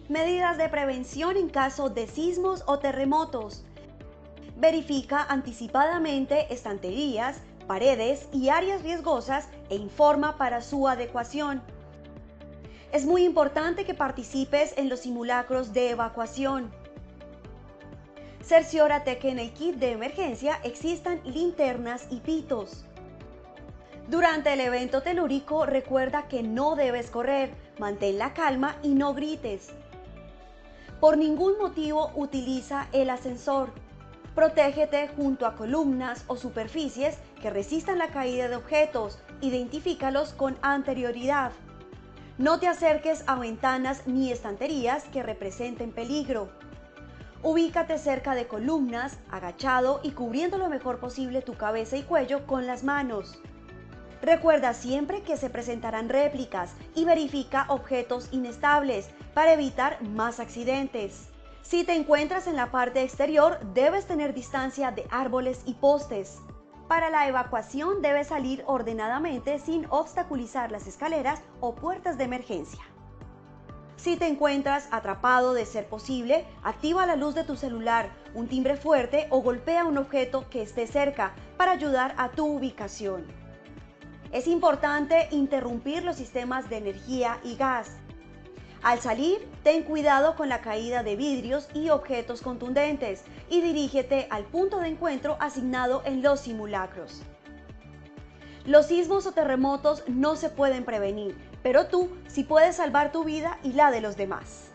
Medidas de prevención en caso de sismos o terremotos. Verifica anticipadamente estanterías, paredes y áreas riesgosas e informa para su adecuación. Es muy importante que participes en los simulacros de evacuación. Cerciórate que en el kit de emergencia existan linternas y pitos. Durante el evento telúrico, recuerda que no debes correr, mantén la calma y no grites. Por ningún motivo utiliza el ascensor. Protégete junto a columnas o superficies que resistan la caída de objetos. Identifícalos con anterioridad. No te acerques a ventanas ni estanterías que representen peligro. Ubícate cerca de columnas, agachado y cubriendo lo mejor posible tu cabeza y cuello con las manos. Recuerda siempre que se presentarán réplicas y verifica objetos inestables para evitar más accidentes. Si te encuentras en la parte exterior, debes tener distancia de árboles y postes. Para la evacuación debes salir ordenadamente sin obstaculizar las escaleras o puertas de emergencia. Si te encuentras atrapado, de ser posible, activa la luz de tu celular, un timbre fuerte o golpea un objeto que esté cerca para ayudar a tu ubicación. Es importante interrumpir los sistemas de energía y gas. Al salir, ten cuidado con la caída de vidrios y objetos contundentes y dirígete al punto de encuentro asignado en los simulacros. Los sismos o terremotos no se pueden prevenir, pero tú sí puedes salvar tu vida y la de los demás.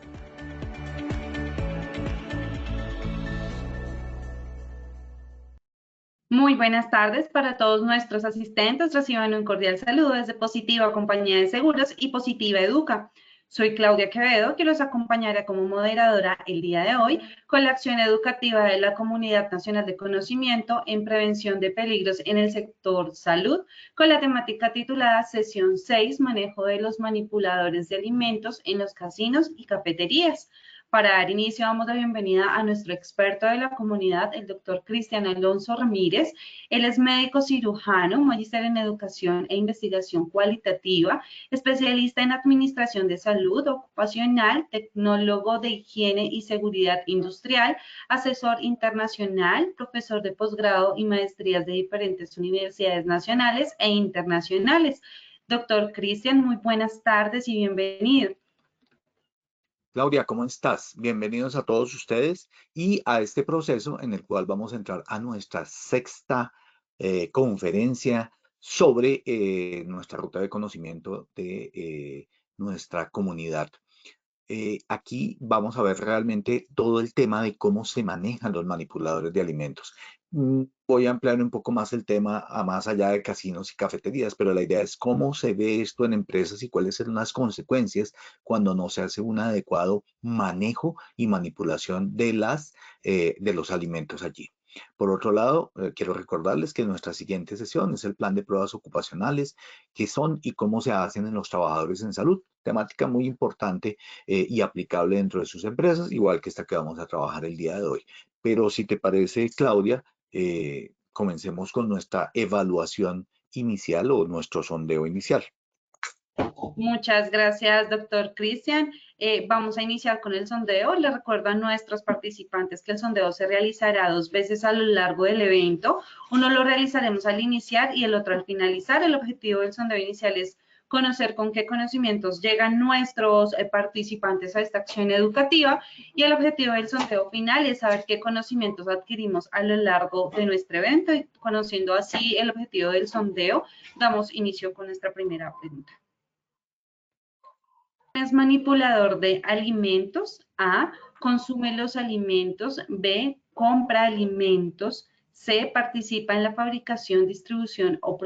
Muy buenas tardes para todos nuestros asistentes. Reciban un cordial saludo desde Positiva Compañía de Seguros y Positiva Educa. Soy Claudia Quevedo, que los acompañará como moderadora el día de hoy con la acción educativa de la Comunidad Nacional de Conocimiento en Prevención de Peligros en el Sector Salud, con la temática titulada Sesión 6, Manejo de los Manipuladores de Alimentos en los Casinos y Cafeterías. Para dar inicio, damos la bienvenida a nuestro experto de la comunidad, el doctor Cristian Alonso Ramírez. Él es médico cirujano, magíster en educación e investigación cualitativa, especialista en administración de salud ocupacional, tecnólogo de higiene y seguridad industrial, asesor internacional, profesor de posgrado y maestrías de diferentes universidades nacionales e internacionales. Doctor Cristian, muy buenas tardes y bienvenido. Claudia, ¿cómo estás? Bienvenidos a todos ustedes y a este proceso en el cual vamos a entrar a nuestra sexta conferencia sobre nuestra ruta de conocimiento de nuestra comunidad. Aquí vamos a ver realmente todo el tema de cómo se manejan los manipuladores de alimentos. Voy a ampliar un poco más el tema a más allá de casinos y cafeterías, pero la idea es cómo se ve esto en empresas y cuáles son las consecuencias cuando no se hace un adecuado manejo y manipulación de los alimentos allí. Por otro lado, quiero recordarles que nuestra siguiente sesión es el plan de pruebas ocupacionales, qué son y cómo se hacen en los trabajadores en salud, temática muy importante y aplicable dentro de sus empresas, igual que esta que vamos a trabajar el día de hoy. Pero si te parece, Claudia, comencemos con nuestra evaluación inicial o nuestro sondeo inicial. Muchas gracias, doctor Cristian. Vamos a iniciar con el sondeo. Les recuerdo a nuestros participantes que el sondeo se realizará 2 veces a lo largo del evento. Uno lo realizaremos al iniciar y el otro al finalizar. El objetivo del sondeo inicial es conocer con qué conocimientos llegan nuestros participantes a esta acción educativa y el objetivo del sondeo final es saber qué conocimientos adquirimos a lo largo de nuestro evento y conociendo así el objetivo del sondeo, damos inicio con nuestra primera pregunta. Es manipulador de alimentos. A, consume los alimentos. B, compra alimentos. C, participa en la fabricación, distribución o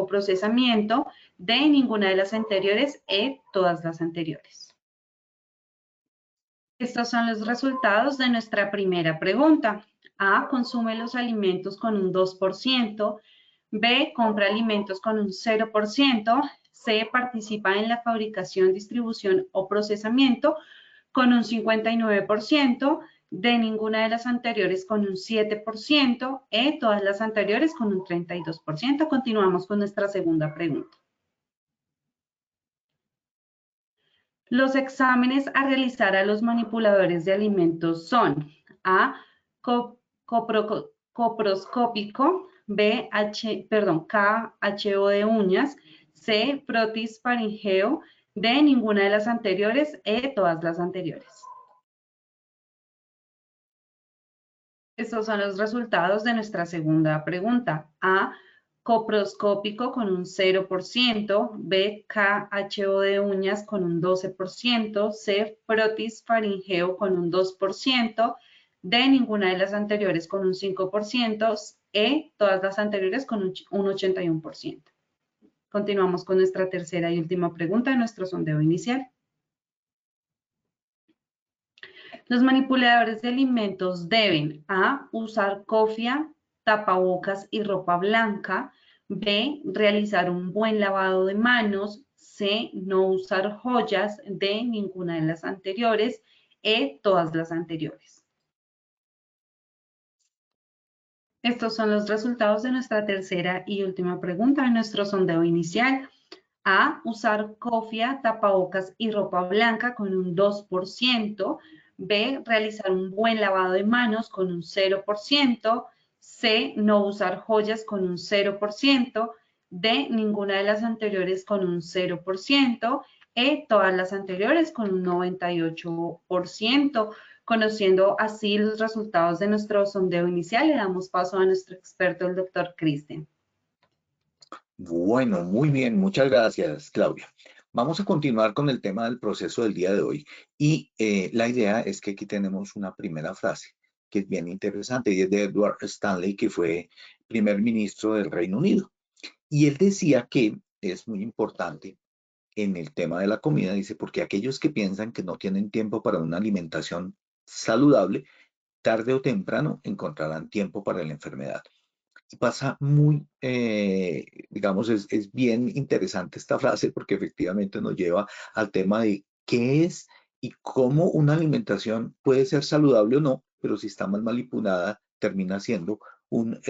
procesamiento. D, ninguna de las anteriores. E, todas las anteriores. Estos son los resultados de nuestra primera pregunta. A, consume los alimentos con un 2%. B, compra alimentos con un 0%. C, participa en la fabricación, distribución o procesamiento con un 59%. D, ninguna de las anteriores con un 7%. E, todas las anteriores con un 32%. Continuamos con nuestra segunda pregunta. Los exámenes a realizar a los manipuladores de alimentos son A. Coproscópico, B. KHO de uñas, C. Protis faringeo, D. Ninguna de las anteriores, E. Todas las anteriores. Estos son los resultados de nuestra segunda pregunta. A. Coproscópico con un 0%, B. KHO de uñas con un 12%, C. Protis faringeo con un 2%, D. Ninguna de las anteriores con un 5%, E. Todas las anteriores con un 81%. Continuamos con nuestra tercera y última pregunta de nuestro sondeo inicial. Los manipuladores de alimentos deben A. Usar cofia, tapabocas y ropa blanca. B. Realizar un buen lavado de manos. C. No usar joyas. D. Ninguna de las anteriores. E. Todas las anteriores. Estos son los resultados de nuestra tercera y última pregunta de nuestro sondeo inicial. A. Usar cofia, tapabocas y ropa blanca con un 2%. B. Realizar un buen lavado de manos con un 0%. C. No usar joyas con un 0%. D. Ninguna de las anteriores con un 0%. E. Todas las anteriores con un 98%. Conociendo así los resultados de nuestro sondeo inicial, le damos paso a nuestro experto, el doctor Kristen. Bueno, muy bien, muchas gracias, Claudia. Vamos a continuar con el tema del proceso del día de hoy y la idea es que aquí tenemos una primera frase que es bien interesante y es de Edward Stanley, que fue primer ministro del Reino Unido. Y él decía que es muy importante en el tema de la comida, dice, porque aquellos que piensan que no tienen tiempo para una alimentación saludable, tarde o temprano encontrarán tiempo para la enfermedad. Y pasa muy, digamos, es bien interesante esta frase porque efectivamente nos lleva al tema de qué es y cómo una alimentación puede ser saludable o no, pero si está mal manipulada termina siendo un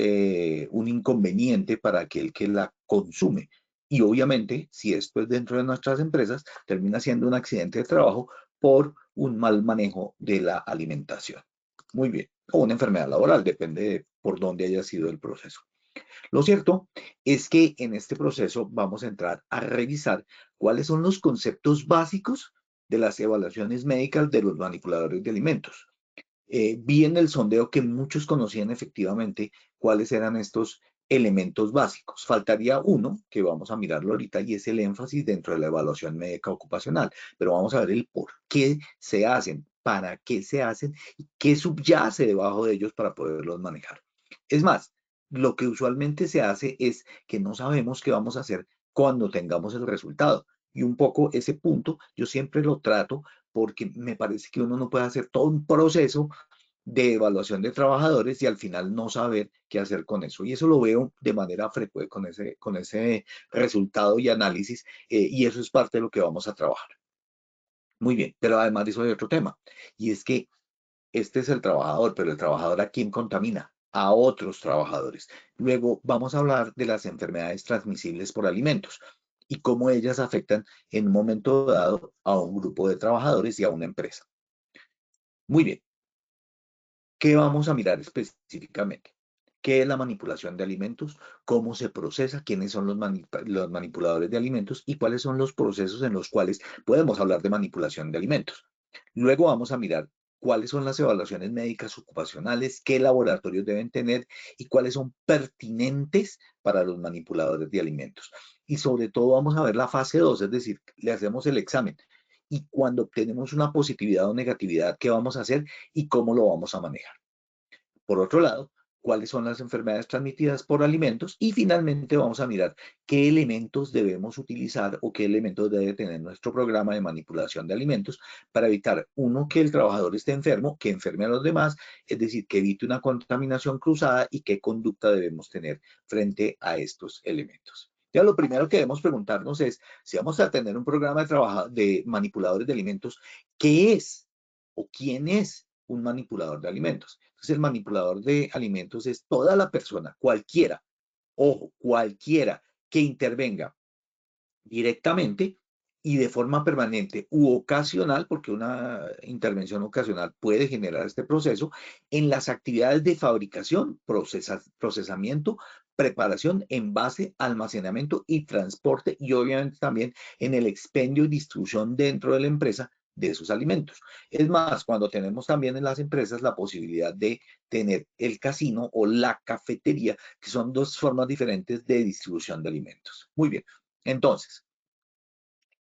inconveniente para aquel que la consume. Y obviamente, si esto es dentro de nuestras empresas, termina siendo un accidente de trabajo por un mal manejo de la alimentación. Muy bien. O una enfermedad laboral, depende de por dónde haya sido el proceso. Lo cierto es que en este proceso vamos a entrar a revisar cuáles son los conceptos básicos de las evaluaciones médicas de los manipuladores de alimentos. Vi en el sondeo que muchos conocían efectivamente cuáles eran estos elementos básicos. Faltaría uno, que vamos a mirarlo ahorita, y es el énfasis dentro de la evaluación médica ocupacional. Pero vamos a ver el por qué se hacen, para qué se hacen y qué subyace debajo de ellos para poderlos manejar. Es más, lo que usualmente se hace es que no sabemos qué vamos a hacer cuando tengamos el resultado. Y un poco ese punto yo siempre lo trato porque me parece que uno no puede hacer todo un proceso de evaluación de trabajadores y al final no saber qué hacer con eso. Y eso lo veo de manera frecuente con ese resultado y análisis, y eso es parte de lo que vamos a trabajar. Muy bien, pero además de eso hay otro tema, y es que este es el trabajador, pero el trabajador, ¿a quién contamina? A otros trabajadores. Luego vamos a hablar de las enfermedades transmisibles por alimentos y cómo ellas afectan en un momento dado a un grupo de trabajadores y a una empresa. Muy bien, ¿qué vamos a mirar específicamente? ¿Qué es la manipulación de alimentos? ¿Cómo se procesa? ¿Quiénes son los manipuladores de alimentos? ¿Y cuáles son los procesos en los cuales podemos hablar de manipulación de alimentos? Luego vamos a mirar cuáles son las evaluaciones médicas ocupacionales, qué laboratorios deben tener y cuáles son pertinentes para los manipuladores de alimentos. Y sobre todo vamos a ver la fase 2, es decir, le hacemos el examen. Y cuando obtenemos una positividad o negatividad, ¿qué vamos a hacer y cómo lo vamos a manejar? Por otro lado, cuáles son las enfermedades transmitidas por alimentos y finalmente vamos a mirar qué elementos debemos utilizar o qué elementos debe tener nuestro programa de manipulación de alimentos para evitar, uno, que el trabajador esté enfermo, que enferme a los demás, es decir, que evite una contaminación cruzada y qué conducta debemos tener frente a estos elementos. Ya lo primero que debemos preguntarnos es, si vamos a tener un programa de manipuladores de alimentos, ¿qué es o quién es un manipulador de alimentos? Entonces, el manipulador de alimentos es toda la persona, cualquiera, ojo, cualquiera que intervenga directamente y de forma permanente u ocasional, porque una intervención ocasional puede generar este proceso, en las actividades de fabricación, procesamiento, preparación, envase, almacenamiento y transporte, y obviamente también en el expendio y distribución dentro de la empresa de esos alimentos. Es más, cuando tenemos también en las empresas la posibilidad de tener el casino o la cafetería, que son dos formas diferentes de distribución de alimentos. Muy bien, entonces,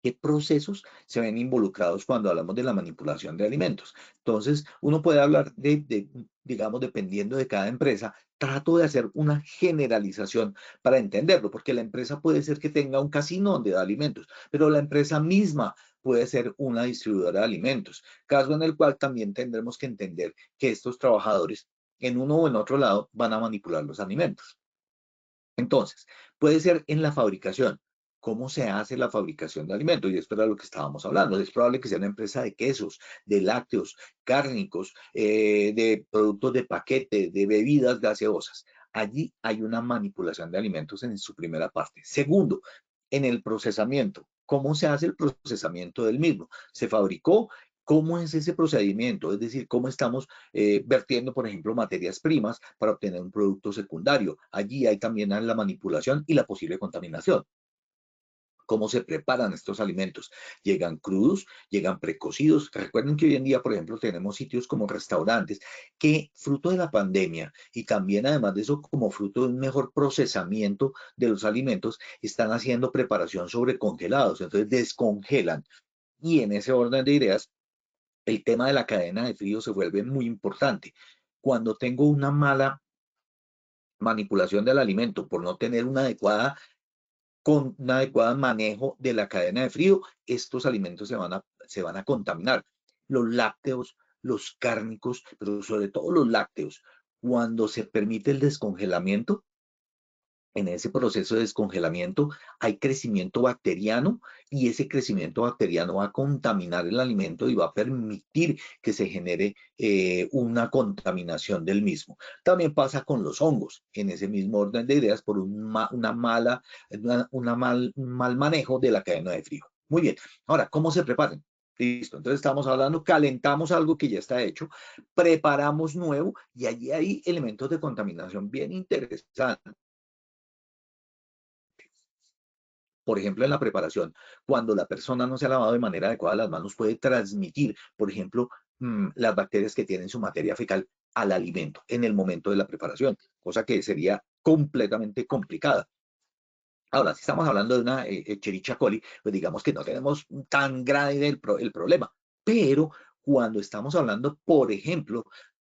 ¿qué procesos se ven involucrados cuando hablamos de la manipulación de alimentos? Entonces, uno puede hablar digamos, dependiendo de cada empresa, trato de hacer una generalización para entenderlo, porque la empresa puede ser que tenga un casino donde da alimentos, pero la empresa misma puede ser una distribuidora de alimentos, caso en el cual también tendremos que entender que estos trabajadores en uno o en otro lado van a manipular los alimentos. Entonces, puede ser en la fabricación. ¿Cómo se hace la fabricación de alimentos? Y esto era lo que estábamos hablando. Es probable que sea una empresa de quesos, de lácteos, cárnicos, de productos de paquete, de bebidas gaseosas. Allí hay una manipulación de alimentos en su primera parte. Segundo, en el procesamiento. ¿Cómo se hace el procesamiento del mismo? Se fabricó. ¿Cómo es ese procedimiento? Es decir, ¿cómo estamos vertiendo, por ejemplo, materias primas para obtener un producto secundario? Allí hay también la manipulación y la posible contaminación. ¿Cómo se preparan estos alimentos? ¿Llegan crudos? ¿Llegan precocidos? Recuerden que hoy en día, por ejemplo, tenemos sitios como restaurantes que, fruto de la pandemia y también además de eso, como fruto de un mejor procesamiento de los alimentos, están haciendo preparación sobre congelados. Entonces, descongelan. Y en ese orden de ideas, el tema de la cadena de frío se vuelve muy importante. Cuando tengo una mala manipulación del alimento por no tener con un adecuado manejo de la cadena de frío, estos alimentos se van a contaminar. Los lácteos, los cárnicos, pero sobre todo los lácteos, cuando se permite el descongelamiento, en ese proceso de descongelamiento hay crecimiento bacteriano y ese crecimiento bacteriano va a contaminar el alimento y va a permitir que se genere una contaminación del mismo. También pasa con los hongos, en ese mismo orden de ideas, por un mal manejo de la cadena de frío. Muy bien, ahora, ¿cómo se preparan? Listo, entonces estamos hablando, calentamos algo que ya está hecho, preparamos nuevo y allí hay elementos de contaminación bien interesantes. Por ejemplo, en la preparación, cuando la persona no se ha lavado de manera adecuada las manos, puede transmitir, por ejemplo, las bacterias que tienen su materia fecal al alimento en el momento de la preparación, cosa que sería completamente complicada. Ahora, si estamos hablando de una Escherichia coli, pues digamos que no tenemos tan grave el problema, pero cuando estamos hablando, por ejemplo,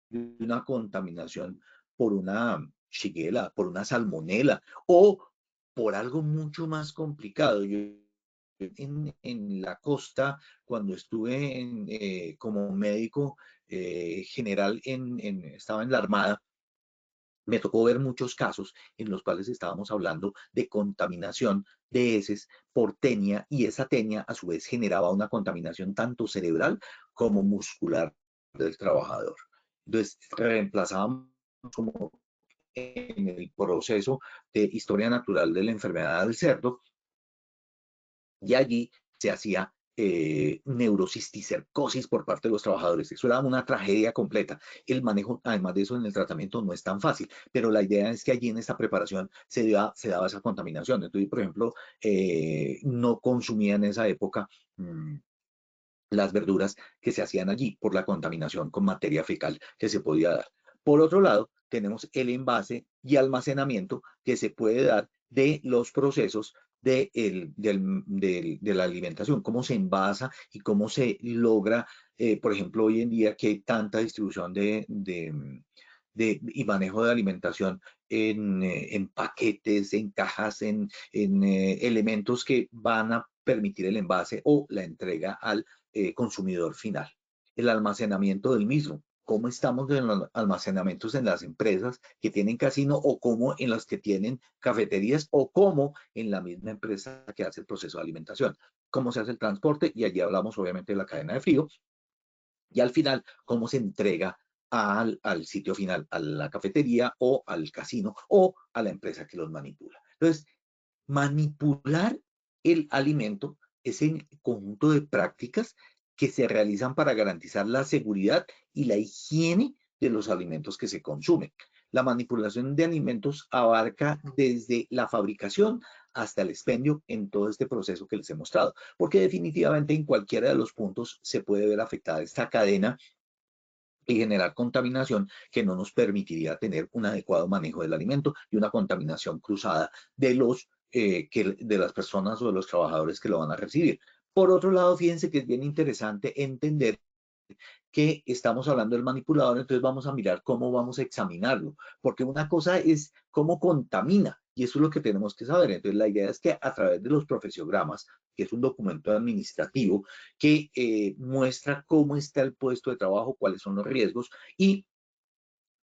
de una contaminación por una shigella, por una salmonela o por algo mucho más complicado. Yo en la costa, cuando estuve como médico general, estaba en la Armada, me tocó ver muchos casos en los cuales estábamos hablando de contaminación de heces por tenia y esa tenia a su vez generaba una contaminación tanto cerebral como muscular del trabajador. Entonces, reemplazábamos como en el proceso de historia natural de la enfermedad del cerdo y allí se hacía neurocisticercosis por parte de los trabajadores. Eso era una tragedia completa. El manejo, además de eso, en el tratamiento no es tan fácil, pero la idea es que allí en esta preparación se daba esa contaminación. Entonces, por ejemplo, no consumía en esa época las verduras que se hacían allí por la contaminación con materia fecal que se podía dar. Por otro lado, tenemos el envase y almacenamiento que se puede dar de los procesos de la alimentación, cómo se envasa y cómo se logra, por ejemplo, hoy en día que hay tanta distribución y manejo de alimentación en paquetes, en cajas, en elementos que van a permitir el envase o la entrega al consumidor final. El almacenamiento del mismo. ¿Cómo estamos en los almacenamientos en las empresas que tienen casino o cómo en las que tienen cafeterías o cómo en la misma empresa que hace el proceso de alimentación? ¿Cómo se hace el transporte? Y allí hablamos obviamente de la cadena de frío. Y al final, cómo se entrega al sitio final, a la cafetería o al casino o a la empresa que los manipula. Entonces, manipular el alimento ese conjunto de prácticas que se realizan para garantizar la seguridad y la higiene de los alimentos que se consumen. La manipulación de alimentos abarca desde la fabricación hasta el expendio en todo este proceso que les he mostrado, porque definitivamente en cualquiera de los puntos se puede ver afectada esta cadena y generar contaminación que no nos permitiría tener un adecuado manejo del alimento y una contaminación cruzada de de las personas o de los trabajadores que lo van a recibir. Por otro lado, fíjense que es bien interesante entender que estamos hablando del manipulador, entonces vamos a mirar cómo vamos a examinarlo, porque una cosa es cómo contamina, y eso es lo que tenemos que saber. Entonces la idea es que a través de los profesiogramas, que es un documento administrativo que muestra cómo está el puesto de trabajo, cuáles son los riesgos y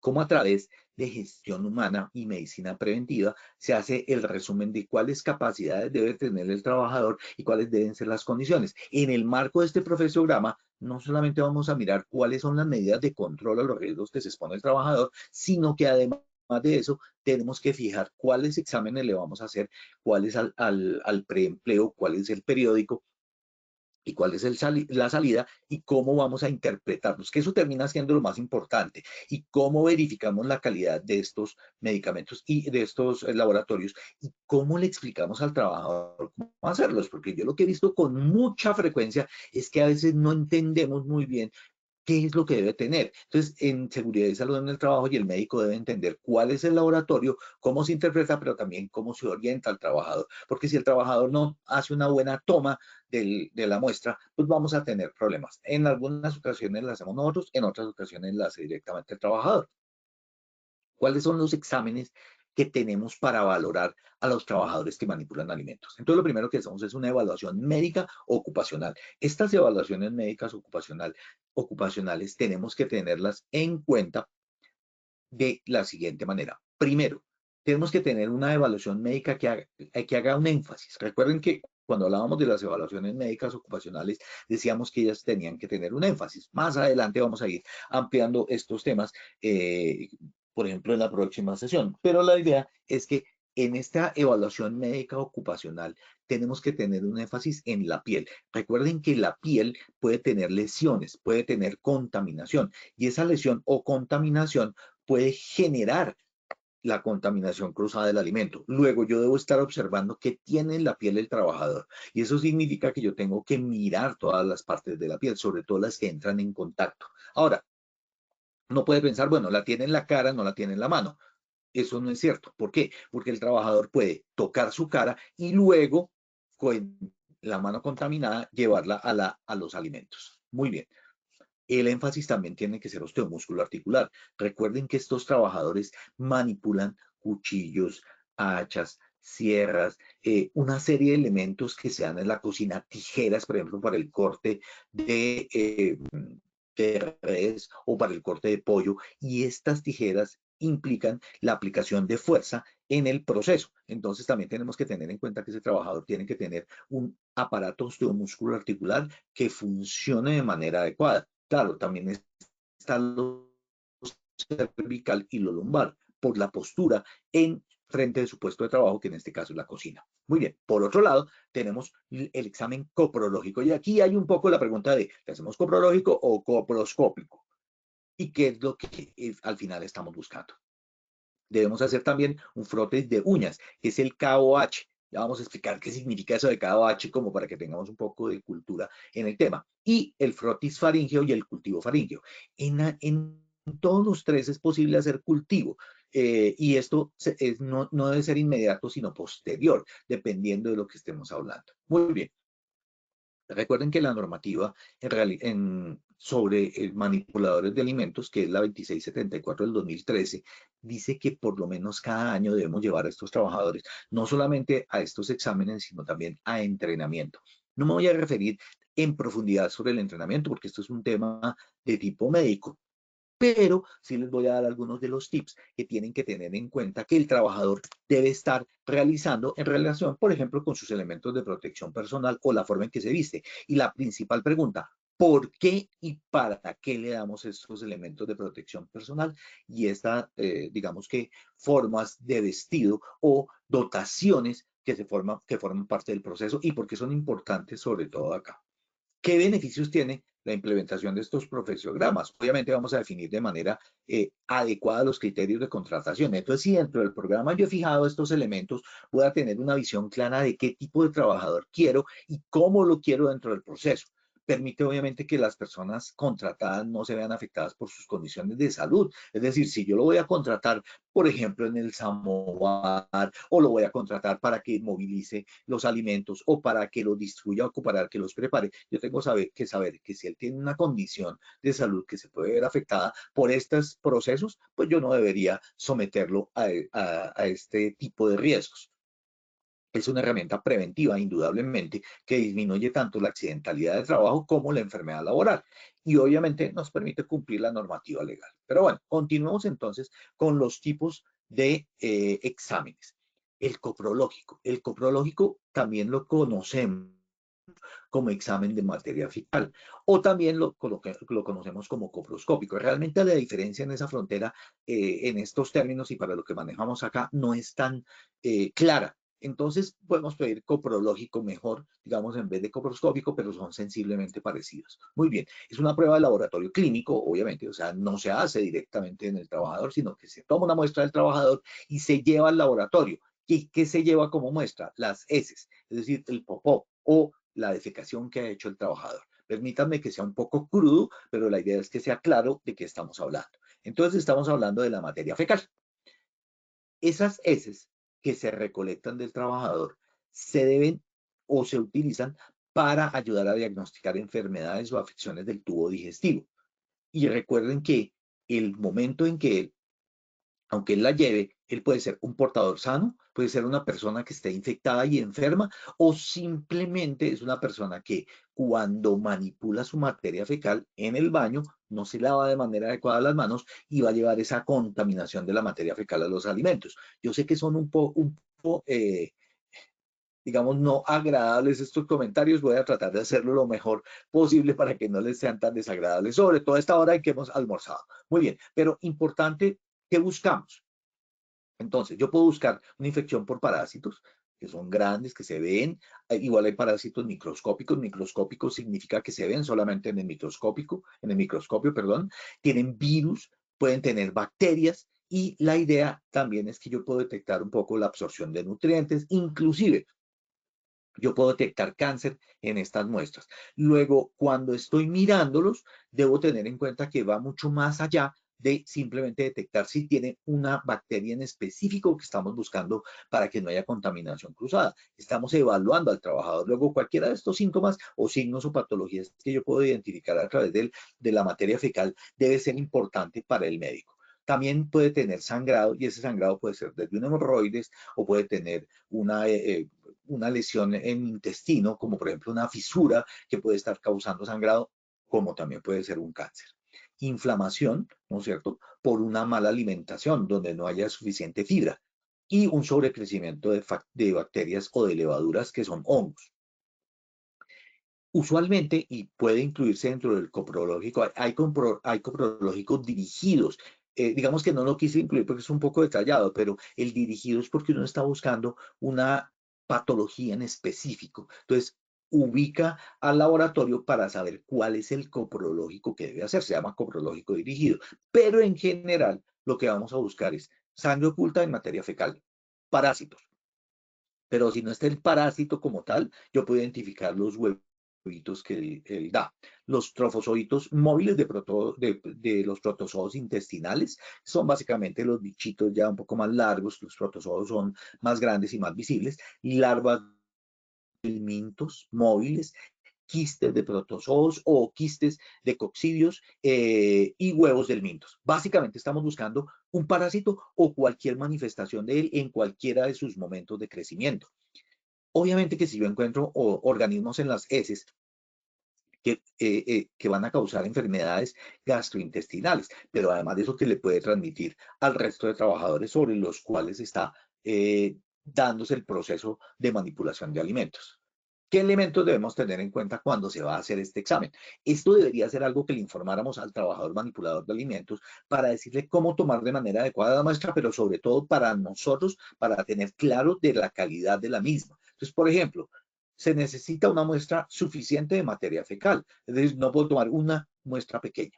cómo a través de gestión humana y medicina preventiva se hace el resumen de cuáles capacidades debe tener el trabajador y cuáles deben ser las condiciones. En el marco de este profesiograma, no solamente vamos a mirar cuáles son las medidas de control a los riesgos que se expone el trabajador, sino que además de eso, tenemos que fijar cuáles exámenes le vamos a hacer, cuál es al preempleo, cuál es el periódico y cuál es la salida y cómo vamos a interpretarlos, que eso termina siendo lo más importante, y cómo verificamos la calidad de estos medicamentos y de estos laboratorios y cómo le explicamos al trabajador cómo hacerlos, porque yo lo que he visto con mucha frecuencia es que a veces no entendemos muy bien qué es lo que debe tener. Entonces, en seguridad y salud en el trabajo, y el médico debe entender cuál es el laboratorio, cómo se interpreta, pero también cómo se orienta al trabajador. Porque si el trabajador no hace una buena toma de la muestra, pues vamos a tener problemas. En algunas ocasiones la hacemos nosotros, en otras ocasiones la hace directamente el trabajador. ¿Cuáles son los exámenes que tenemos para valorar a los trabajadores que manipulan alimentos? Entonces, lo primero que hacemos es una evaluación médica ocupacional. Estas evaluaciones médicas ocupacionales tenemos que tenerlas en cuenta de la siguiente manera. Primero, tenemos que tener una evaluación médica que haga un énfasis. Recuerden que cuando hablábamos de las evaluaciones médicas ocupacionales, decíamos que ellas tenían que tener un énfasis. Más adelante vamos a ir ampliando estos temas, por ejemplo, en la próxima sesión. Pero la idea es que en esta evaluación médica ocupacional tenemos que tener un énfasis en la piel. Recuerden que la piel puede tener lesiones, puede tener contaminación, y esa lesión o contaminación puede generar la contaminación cruzada del alimento. Luego yo debo estar observando qué tiene en la piel el trabajador, y eso significa que yo tengo que mirar todas las partes de la piel, sobre todo las que entran en contacto. Ahora, no puede pensar, bueno, la tiene en la cara, no la tiene en la mano. Eso no es cierto. ¿Por qué? Porque el trabajador puede tocar su cara y luego, con la mano contaminada, llevarla a los alimentos. Muy bien. El énfasis también tiene que ser osteomúsculo articular. Recuerden que estos trabajadores manipulan cuchillos, hachas, sierras, una serie de elementos que se dan en la cocina, tijeras, por ejemplo, para el corte de res o para el corte de pollo, y estas tijeras implican la aplicación de fuerza en el proceso. Entonces también tenemos que tener en cuenta que ese trabajador tiene que tener un aparato osteomúsculo articular que funcione de manera adecuada. Claro, también está lo cervical y lo lumbar por la postura en frente de su puesto de trabajo, que en este caso es la cocina. Muy bien. Por otro lado, tenemos el examen coprológico. Y aquí hay un poco la pregunta de, ¿le hacemos coprológico o coproscópico? ¿Y qué es lo que al final estamos buscando? Debemos hacer también un frote de uñas, que es el KOH. Ya vamos a explicar qué significa eso de KOH, como para que tengamos un poco de cultura en el tema. Y el frotis faríngeo y el cultivo faríngeo. En todos los tres es posible hacer cultivo, y esto no debe ser inmediato, sino posterior, dependiendo de lo que estemos hablando. Muy bien. Recuerden que la normativa sobre manipuladores de alimentos, que es la 2674 del 2013, dice que por lo menos cada año debemos llevar a estos trabajadores no solamente a estos exámenes, sino también a entrenamiento. No me voy a referir en profundidad sobre el entrenamiento, porque esto es un tema de tipo médico, pero sí les voy a dar algunos de los tips que tienen que tener en cuenta que el trabajador debe estar realizando en relación, por ejemplo, con sus elementos de protección personal o la forma en que se viste. Y la principal pregunta, ¿por qué y para qué le damos estos elementos de protección personal y digamos que, formas de vestido o dotaciones que forman parte del proceso y por qué son importantes sobre todo acá. ¿Qué beneficios tiene la implementación de estos profesiogramas? Obviamente vamos a definir de manera adecuada los criterios de contratación. Entonces, si dentro del programa yo he fijado estos elementos, voy a tener una visión clara de qué tipo de trabajador quiero y cómo lo quiero dentro del proceso. Permite obviamente que las personas contratadas no se vean afectadas por sus condiciones de salud. Es decir, si yo lo voy a contratar, por ejemplo, en el Samovar, o lo voy a contratar para que movilice los alimentos o para que los distribuya o para que los prepare, yo tengo que saber que si él tiene una condición de salud que se puede ver afectada por estos procesos, pues yo no debería someterlo a este tipo de riesgos. Es una herramienta preventiva, indudablemente, que disminuye tanto la accidentalidad de trabajo como la enfermedad laboral y obviamente nos permite cumplir la normativa legal. Pero bueno, continuemos entonces con los tipos de exámenes. El coprológico. El coprológico también lo conocemos como examen de materia fecal o también lo conocemos como coproscópico. Realmente la diferencia en esa frontera, en estos términos y para lo que manejamos acá, no es tan clara. Entonces podemos pedir coprológico mejor, digamos, en vez de coproscópico, pero son sensiblemente parecidos. Muy bien, es una prueba de laboratorio clínico, obviamente, o sea, no se hace directamente en el trabajador, sino que se toma una muestra del trabajador y se lleva al laboratorio. ¿Y qué se lleva como muestra? Las heces, es decir, el popó o la defecación que ha hecho el trabajador. Permítanme que sea un poco crudo, pero la idea es que sea claro de qué estamos hablando. Entonces estamos hablando de la materia fecal. Esas heces que se recolectan del trabajador se deben o se utilizan para ayudar a diagnosticar enfermedades o afecciones del tubo digestivo. Y recuerden que el momento en que aunque él la lleve, él puede ser un portador sano, puede ser una persona que esté infectada y enferma, o simplemente es una persona que cuando manipula su materia fecal en el baño, no se lava de manera adecuada las manos y va a llevar esa contaminación de la materia fecal a los alimentos. Yo sé que son un poco digamos, no agradables estos comentarios, voy a tratar de hacerlo lo mejor posible para que no les sean tan desagradables, sobre todo a esta hora en que hemos almorzado. Muy bien, pero importante, ¿qué buscamos? Entonces, yo puedo buscar una infección por parásitos, que son grandes, que se ven. Igual hay parásitos microscópicos. Microscópicos significa que se ven solamente en el microscopio, perdón. Tienen virus, pueden tener bacterias. Y la idea también es que yo puedo detectar un poco la absorción de nutrientes, inclusive yo puedo detectar cáncer en estas muestras. Luego, cuando estoy mirándolos, debo tener en cuenta que va mucho más allá de simplemente detectar si tiene una bacteria en específico que estamos buscando para que no haya contaminación cruzada. Estamos evaluando al trabajador. Luego, cualquiera de estos síntomas o signos o patologías que yo puedo identificar a través de la materia fecal debe ser importante para el médico. También puede tener sangrado y ese sangrado puede ser desde un hemorroides o puede tener una lesión en intestino, como por ejemplo una fisura que puede estar causando sangrado, como también puede ser un cáncer. Inflamación, ¿no es cierto?, por una mala alimentación donde no haya suficiente fibra y un sobrecrecimiento de bacterias o de levaduras que son hongos. Usualmente, y puede incluirse dentro del coprológico, hay coprológicos dirigidos. Digamos que no lo quise incluir porque es un poco detallado, pero el dirigido es porque uno está buscando una patología en específico. Entonces, ubica al laboratorio para saber cuál es el coprológico que debe hacer. Se llama coprológico dirigido. Pero en general, lo que vamos a buscar es sangre oculta en materia fecal, parásitos. Pero si no está el parásito como tal, yo puedo identificar los huevitos que él da. Los trofozoitos móviles de los protozoos intestinales son básicamente los bichitos ya un poco más largos, los protozoos son más grandes y más visibles, larvas de mintos móviles, quistes de protozoos o quistes de coccidios y huevos del mintos. Básicamente estamos buscando un parásito o cualquier manifestación de él en cualquiera de sus momentos de crecimiento. Obviamente que si yo encuentro organismos en las heces que van a causar enfermedades gastrointestinales, pero además de eso que le puede transmitir al resto de trabajadores sobre los cuales está dándose el proceso de manipulación de alimentos. ¿Qué elementos debemos tener en cuenta cuando se va a hacer este examen? Esto debería ser algo que le informáramos al trabajador manipulador de alimentos para decirle cómo tomar de manera adecuada la muestra, pero sobre todo para nosotros, para tener claro de la calidad de la misma. Entonces, por ejemplo, se necesita una muestra suficiente de materia fecal, es decir, no puedo tomar una muestra pequeña.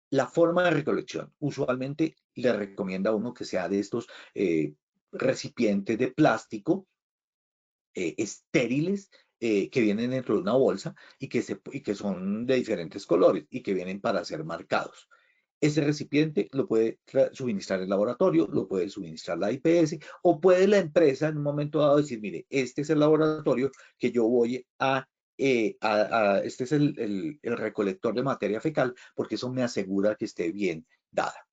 La forma de recolección, usualmente le recomienda a uno que sea de estos recipientes de plástico estériles que vienen dentro de una bolsa y que son de diferentes colores y que vienen para ser marcados. Ese recipiente lo puede suministrar el laboratorio, lo puede suministrar la IPS o puede la empresa en un momento dado decir, mire, este es el laboratorio que yo voy este es el recolector de materia fecal porque eso me asegura que esté bien dada.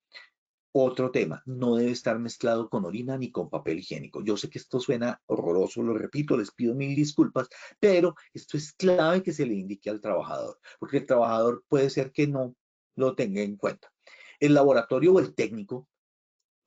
Otro tema, no debe estar mezclado con orina ni con papel higiénico. Yo sé que esto suena horroroso, lo repito, les pido mil disculpas, pero esto es clave que se le indique al trabajador, porque el trabajador puede ser que no lo tenga en cuenta. El laboratorio o el técnico,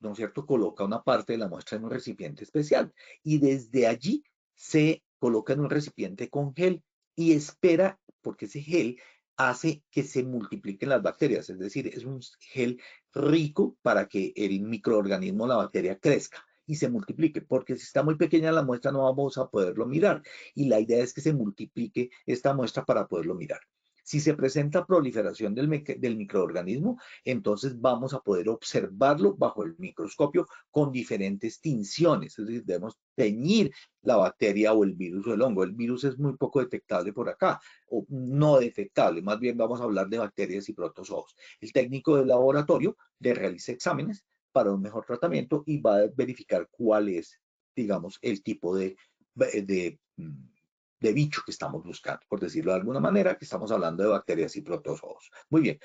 ¿no es cierto?, coloca una parte de la muestra en un recipiente especial y desde allí se coloca en un recipiente con gel y espera, porque ese gel hace que se multipliquen las bacterias, es decir, es un gel rico para que el microorganismo, la bacteria, crezca y se multiplique, porque si está muy pequeña la muestra no vamos a poderlo mirar y la idea es que se multiplique esta muestra para poderlo mirar. Si se presenta proliferación del microorganismo, entonces vamos a poder observarlo bajo el microscopio con diferentes tinciones, es decir, debemos teñir la bacteria o el virus o el hongo. El virus es muy poco detectable por acá, o no detectable, más bien vamos a hablar de bacterias y protozoos. El técnico del laboratorio le realiza exámenes para un mejor tratamiento y va a verificar cuál es, digamos, el tipo de bicho que estamos buscando, por decirlo de alguna manera, que estamos hablando de bacterias y protozoos. Muy bien.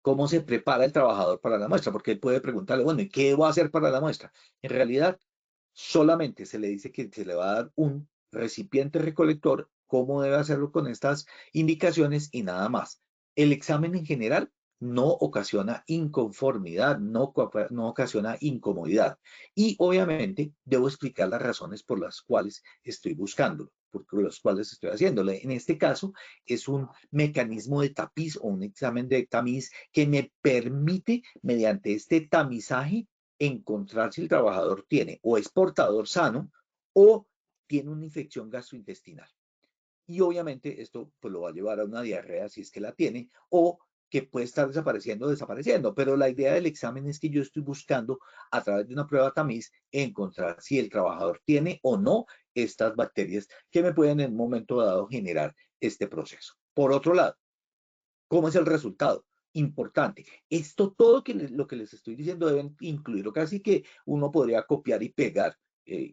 ¿Cómo se prepara el trabajador para la muestra? Porque él puede preguntarle, bueno, ¿y qué va a hacer para la muestra? En realidad, solamente se le dice que se le va a dar un recipiente recolector, cómo debe hacerlo con estas indicaciones y nada más. El examen en general no ocasiona inconformidad, no ocasiona incomodidad. Y obviamente debo explicar las razones por las cuales estoy buscándolo, por las cuales estoy haciéndolo. En este caso es un mecanismo de tapiz o un examen de tamiz que me permite, mediante este tamizaje, encontrar si el trabajador tiene o es portador sano o tiene una infección gastrointestinal. Y obviamente esto pues, lo va a llevar a una diarrea si es que la tiene o que puede estar desapareciendo. Pero la idea del examen es que yo estoy buscando a través de una prueba tamiz encontrar si el trabajador tiene o no estas bacterias que me pueden en un momento dado generar este proceso. Por otro lado, ¿cómo es el resultado? Importante. Esto todo lo que les estoy diciendo deben incluirlo. Casi que uno podría copiar y pegar,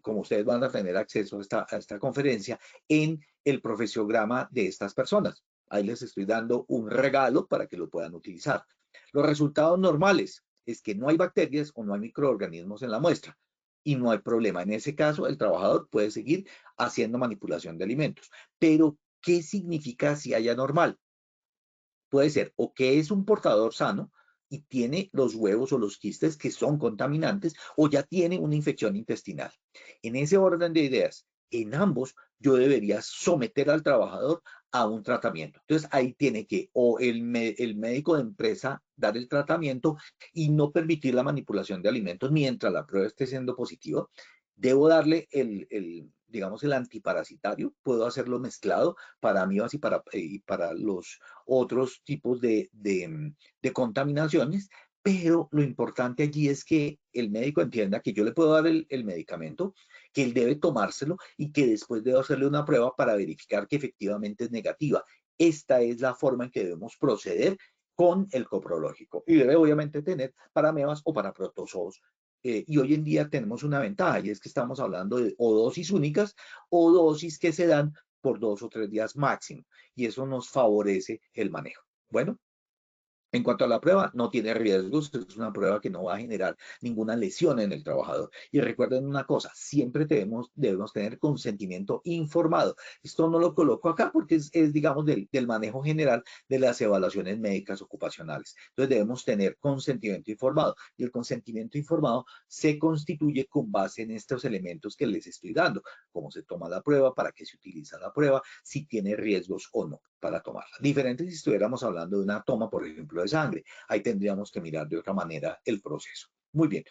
como ustedes van a tener acceso a esta conferencia, en el profesiograma de estas personas. Ahí les estoy dando un regalo para que lo puedan utilizar. Los resultados normales es que no hay bacterias o no hay microorganismos en la muestra y no hay problema. En ese caso, el trabajador puede seguir haciendo manipulación de alimentos. Pero, ¿qué significa si haya normal? Puede ser o que es un portador sano y tiene los huevos o los quistes que son contaminantes o ya tiene una infección intestinal. En ese orden de ideas, en ambos yo debería someter al trabajador a un tratamiento. Entonces ahí tiene que o el médico de empresa dar el tratamiento y no permitir la manipulación de alimentos mientras la prueba esté siendo positiva. Debo darle digamos, el antiparasitario, puedo hacerlo mezclado para amibas y para los otros tipos de contaminaciones, pero lo importante allí es que el médico entienda que yo le puedo dar el medicamento, que él debe tomárselo y que después debo hacerle una prueba para verificar que efectivamente es negativa. Esta es la forma en que debemos proceder con el coprológico y debe obviamente tener para amebas o para protozoos. Y hoy en día tenemos una ventaja y es que estamos hablando de o dosis únicas o dosis que se dan por 2 o 3 días máximo y eso nos favorece el manejo. Bueno, En cuanto a la prueba, no tiene riesgos, es una prueba que no va a generar ninguna lesión en el trabajador. Y recuerden una cosa, siempre debemos tener consentimiento informado. Esto no lo coloco acá porque es digamos, del manejo general de las evaluaciones médicas ocupacionales. Entonces debemos tener consentimiento informado. Y el consentimiento informado se constituye con base en estos elementos que les estoy dando. Cómo se toma la prueba, para qué se utiliza la prueba, si tiene riesgos o no para tomarla. Diferente si estuviéramos hablando de una toma, por ejemplo, de sangre. Ahí tendríamos que mirar de otra manera el proceso. Muy bien.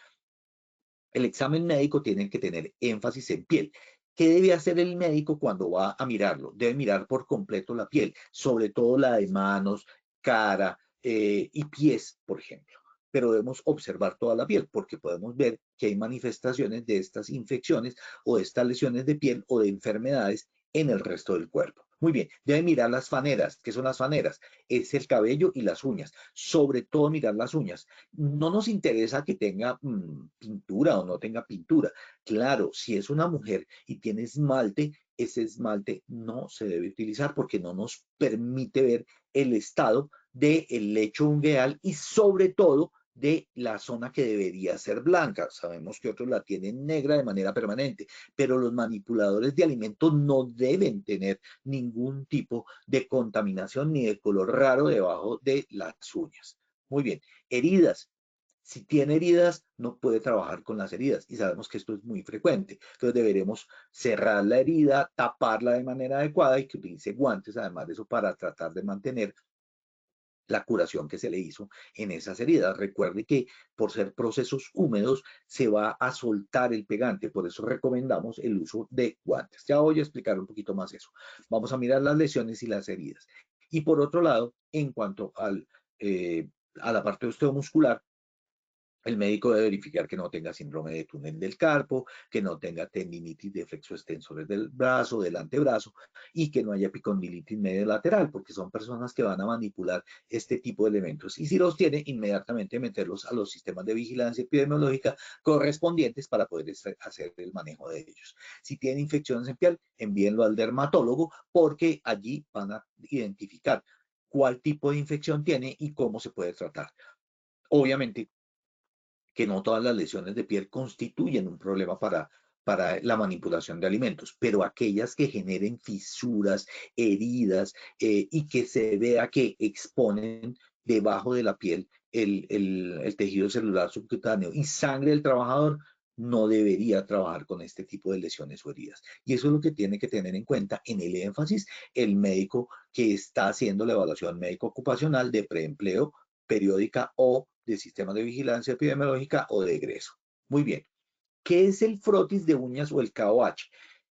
El examen médico tiene que tener énfasis en piel. ¿Qué debe hacer el médico cuando va a mirarlo? Debe mirar por completo la piel, sobre todo la de manos, cara y pies, por ejemplo. Pero debemos observar toda la piel porque podemos ver que hay manifestaciones de estas infecciones o de estas lesiones de piel o de enfermedades en el resto del cuerpo. Muy bien, debe mirar las faneras. ¿Qué son las faneras? Es el cabello y las uñas. Sobre todo mirar las uñas. No nos interesa que tenga pintura o no tenga pintura. Claro, si es una mujer y tiene esmalte, ese esmalte no se debe utilizar porque no nos permite ver el estado del lecho ungueal y sobre todo de la zona que debería ser blanca. Sabemos que otros la tienen negra de manera permanente, pero los manipuladores de alimentos no deben tener ningún tipo de contaminación ni de color raro debajo de las uñas. Muy bien, heridas. Si tiene heridas, no puede trabajar con las heridas y sabemos que esto es muy frecuente. Entonces deberemos cerrar la herida, taparla de manera adecuada y que utilice guantes, además de eso, para tratar de mantener la curación que se le hizo en esas heridas. Recuerde que por ser procesos húmedos se va a soltar el pegante, por eso recomendamos el uso de guantes. Ya voy a explicar un poquito más eso. Vamos a mirar las lesiones y las heridas. Y por otro lado, en cuanto a la parte osteomuscular, el médico debe verificar que no tenga síndrome de túnel del carpo, que no tenga tendinitis de flexoextensores del brazo, del antebrazo y que no haya epicondilitis medio lateral, porque son personas que van a manipular este tipo de elementos. Y si los tiene, inmediatamente meterlos a los sistemas de vigilancia epidemiológica correspondientes para poder hacer el manejo de ellos. Si tiene infecciones en piel, envíenlo al dermatólogo porque allí van a identificar cuál tipo de infección tiene y cómo se puede tratar. Obviamente, que no todas las lesiones de piel constituyen un problema para la manipulación de alimentos, pero aquellas que generen fisuras, heridas y que se vea que exponen debajo de la piel el tejido celular subcutáneo y sangre del trabajador, no debería trabajar con este tipo de lesiones o heridas. Y eso es lo que tiene que tener en cuenta en el énfasis el médico que está haciendo la evaluación médico ocupacional de preempleo periódica o de sistema de vigilancia epidemiológica o de egreso. Muy bien. ¿Qué es el frotis de uñas o el KOH?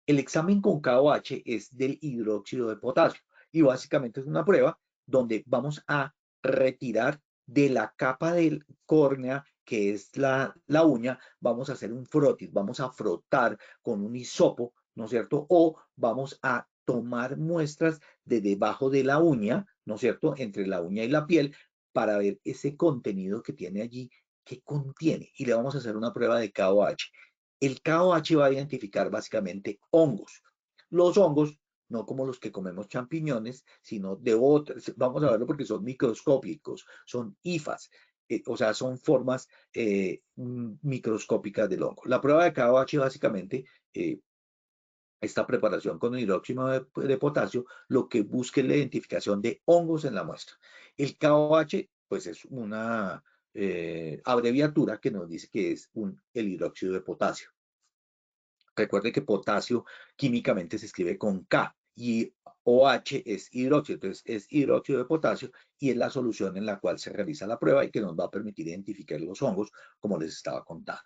El examen con KOH es del hidróxido de potasio y básicamente es una prueba donde vamos a retirar de la capa del córnea, que es la uña, vamos a hacer un frotis, vamos a frotar con un hisopo, ¿no es cierto? O vamos a tomar muestras de debajo de la uña, ¿no es cierto? Entre la uña y la piel para ver ese contenido que tiene allí, que contiene. Y le vamos a hacer una prueba de KOH. El KOH va a identificar básicamente hongos. Los hongos, no como los que comemos champiñones, sino de otros, vamos a verlo porque son microscópicos, son hifas, o sea, son formas microscópicas del hongo. La prueba de KOH básicamente, esta preparación con hidróxido de potasio, lo que busca es la identificación de hongos en la muestra. El KOH, pues es una abreviatura que nos dice que es el hidróxido de potasio. Recuerde que potasio químicamente se escribe con K y OH es hidróxido, entonces es hidróxido de potasio y es la solución en la cual se realiza la prueba y que nos va a permitir identificar los hongos, como les estaba contando.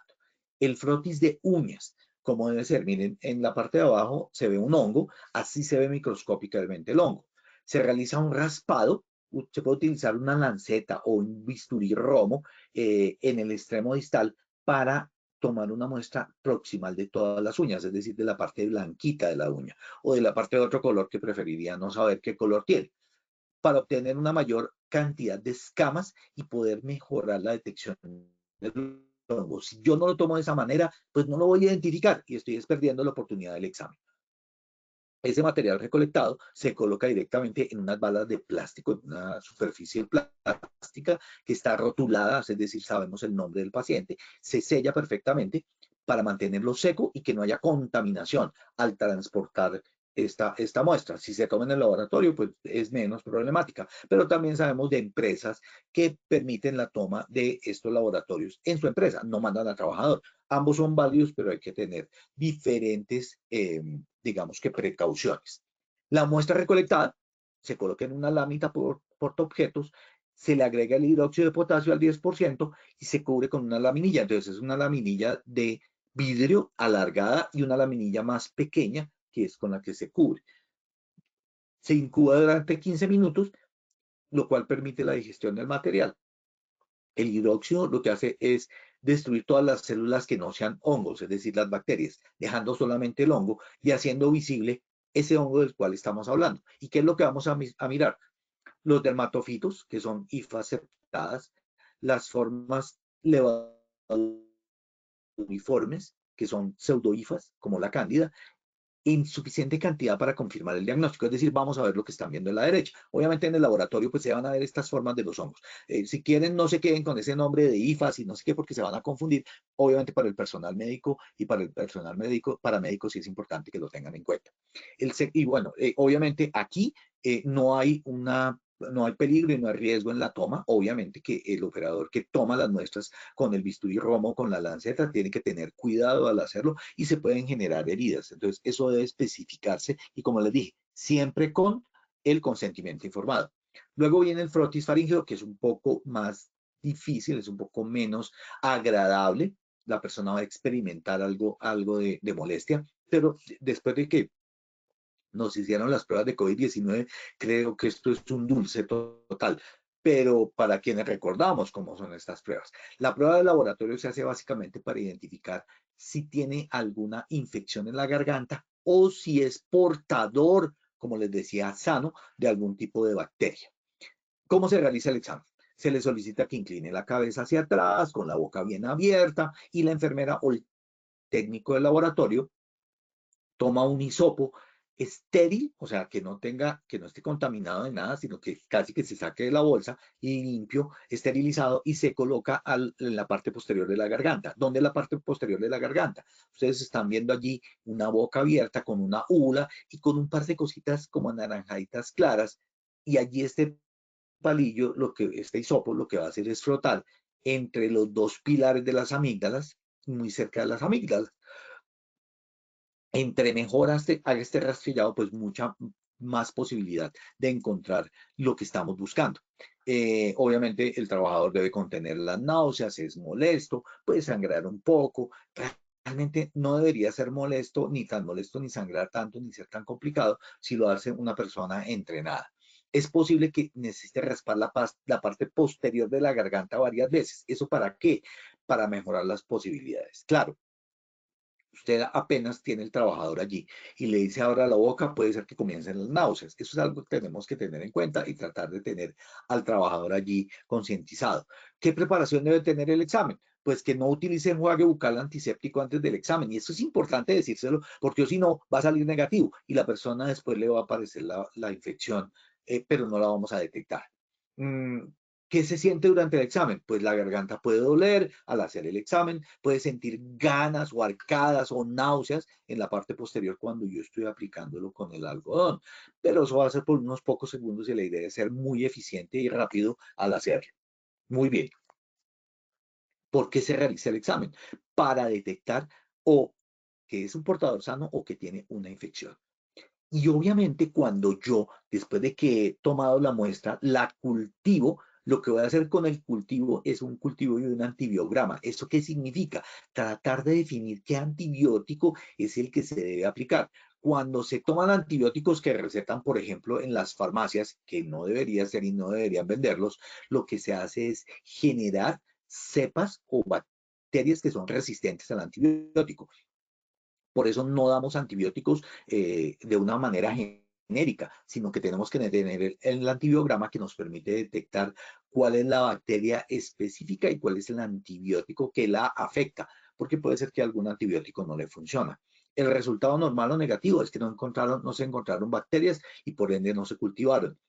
El frotis de uñas, como debe ser, miren, en la parte de abajo se ve un hongo, así se ve microscópicamente el hongo. Se realiza un raspado, se puede utilizar una lanceta o un bisturí romo en el extremo distal para tomar una muestra proximal de todas las uñas, es decir, de la parte blanquita de la uña o de la parte de otro color que preferiría no saber qué color tiene, para obtener una mayor cantidad de escamas y poder mejorar la detección del hongo. Si yo no lo tomo de esa manera, pues no lo voy a identificar y estoy perdiendo la oportunidad del examen. Ese material recolectado se coloca directamente en unas balas de plástico, en una superficie de plástico, plástica que está rotulada, es decir, sabemos el nombre del paciente, se sella perfectamente para mantenerlo seco y que no haya contaminación al transportar esta muestra. Si se toma en el laboratorio, pues es menos problemática, pero también sabemos de empresas que permiten la toma de estos laboratorios en su empresa, no mandan al trabajador. Ambos son válidos, pero hay que tener diferentes, digamos que precauciones. La muestra recolectada se coloca en una lámina por portaobjetos, se le agrega el hidróxido de potasio al 10% y se cubre con una laminilla. Entonces es una laminilla de vidrio alargada y una laminilla más pequeña que es con la que se cubre. Se incuba durante 15 minutos, lo cual permite la digestión del material. El hidróxido lo que hace es destruir todas las células que no sean hongos, es decir, las bacterias, dejando solamente el hongo y haciendo visible ese hongo del cual estamos hablando. ¿Y qué es lo que vamos a mirar? Los dermatofitos, que son hifas septadas, las formas levaduriformes, que son pseudohifas, como la cándida, en suficiente cantidad para confirmar el diagnóstico. Es decir, vamos a ver lo que están viendo en la derecha. Obviamente en el laboratorio pues se van a ver estas formas de los hongos. Si quieren, no se queden con ese nombre de IFAS y no sé qué, porque se van a confundir. Obviamente para el personal médico y para el personal médico, paramédico sí es importante que lo tengan en cuenta. Y bueno, obviamente aquí no hay peligro y no hay riesgo en la toma. Obviamente que el operador que toma las muestras con el bisturí romo, con la lanceta, tiene que tener cuidado al hacerlo y se pueden generar heridas. Entonces, eso debe especificarse y, como les dije, siempre con el consentimiento informado. Luego viene el frotis faríngeo, que es un poco más difícil, es un poco menos agradable. La persona va a experimentar algo de molestia, pero después de que nos hicieron las pruebas de COVID-19, creo que esto es un dulce total. Pero para quienes recordamos cómo son estas pruebas, la prueba de laboratorio se hace básicamente para identificar si tiene alguna infección en la garganta o si es portador, como les decía, sano de algún tipo de bacteria. ¿Cómo se realiza el examen? Se le solicita que incline la cabeza hacia atrás, con la boca bien abierta, y la enfermera o el técnico del laboratorio toma un hisopo estéril, o sea, que no esté contaminado de nada, sino que casi que se saque de la bolsa y limpio, esterilizado, y se coloca en la parte posterior de la garganta. ¿Dónde es la parte posterior de la garganta? Ustedes están viendo allí una boca abierta con una úvula y con un par de cositas como anaranjaditas claras, y allí este palillo, este hisopo, lo que va a hacer es frotar entre los dos pilares de las amígdalas, muy cerca de las amígdalas. Entre mejor haga este rastrillado, pues mucha más posibilidad de encontrar lo que estamos buscando. Obviamente el trabajador debe contener las náuseas, es molesto, puede sangrar un poco. Realmente no debería ser molesto ni sangrar tanto, ni ser tan complicado si lo hace una persona entrenada. Es posible que necesite raspar la parte posterior de la garganta varias veces. ¿Eso para qué? Para mejorar las posibilidades. Claro, usted apenas tiene el trabajador allí y le dice ahora la boca, puede ser que comiencen las náuseas. Eso es algo que tenemos que tener en cuenta y tratar de tener al trabajador allí concientizado. ¿Qué preparación debe tener el examen? Pues que no utilice enjuague bucal antiséptico antes del examen. Y eso es importante decírselo, porque si no va a salir negativo y la persona después le va a aparecer la infección, pero no la vamos a detectar. ¿Qué se siente durante el examen? Pues la garganta puede doler al hacer el examen, puede sentir ganas o arcadas o náuseas en la parte posterior cuando yo estoy aplicándolo con el algodón, pero eso va a ser por unos pocos segundos y la idea es ser muy eficiente y rápido al hacerlo. Muy bien. ¿Por qué se realiza el examen? Para detectar o que es un portador sano o que tiene una infección. Y obviamente cuando yo, después de que he tomado la muestra, la cultivo, lo que voy a hacer con el cultivo es un cultivo y un antibiograma. ¿Eso qué significa? Tratar de definir qué antibiótico es el que se debe aplicar. Cuando se toman antibióticos que recetan, por ejemplo, en las farmacias, que no debería ser y no deberían venderlos, lo que se hace es generar cepas o bacterias que son resistentes al antibiótico. Por eso no damos antibióticos de una manera genérica, sino que tenemos que tener el antibiograma que nos permite detectar cuál es la bacteria específica y cuál es el antibiótico que la afecta, porque puede ser que algún antibiótico no le funciona. El resultado normal o negativo es que no se encontraron bacterias y por ende no se cultivaron.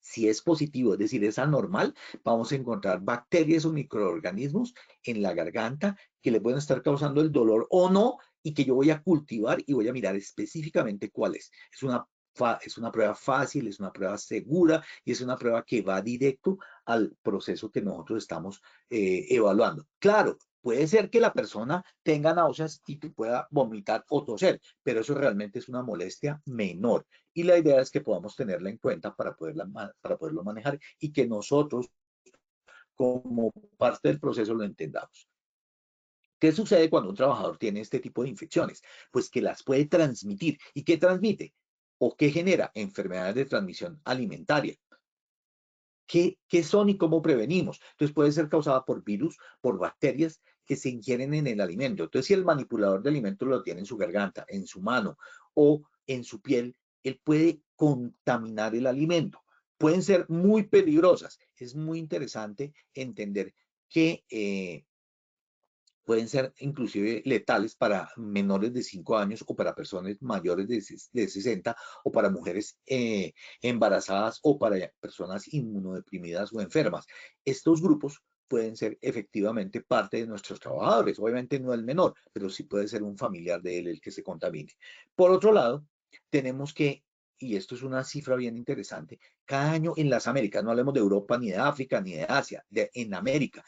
Si es positivo, es decir, es anormal, vamos a encontrar bacterias o microorganismos en la garganta que le pueden estar causando el dolor o no, y que yo voy a cultivar y voy a mirar específicamente cuál es. Es una prueba fácil, es una prueba segura y es una prueba que va directo al proceso que nosotros estamos evaluando. Claro, puede ser que la persona tenga náuseas y que pueda vomitar o toser, pero eso realmente es una molestia menor. Y la idea es que podamos tenerla en cuenta para poderlo manejar y que nosotros, como parte del proceso, lo entendamos. ¿Qué sucede cuando un trabajador tiene este tipo de infecciones? Pues que las puede transmitir. ¿Y qué transmite? ¿O qué genera? Enfermedades de transmisión alimentaria. ¿Qué son y cómo prevenimos? Entonces puede ser causada por virus, por bacterias que se ingieren en el alimento. Entonces, si el manipulador de alimentos lo tiene en su garganta, en su mano o en su piel, él puede contaminar el alimento. Pueden ser muy peligrosas. Es muy interesante entender que pueden ser inclusive letales para menores de 5 años o para personas mayores de 60 o para mujeres embarazadas o para personas inmunodeprimidas o enfermas. Estos grupos pueden ser efectivamente parte de nuestros trabajadores. Obviamente no el menor, pero sí puede ser un familiar de él el que se contamine. Por otro lado, tenemos que, y esto es una cifra bien interesante, cada año en las Américas, no hablemos de Europa ni de África ni de Asia, en América,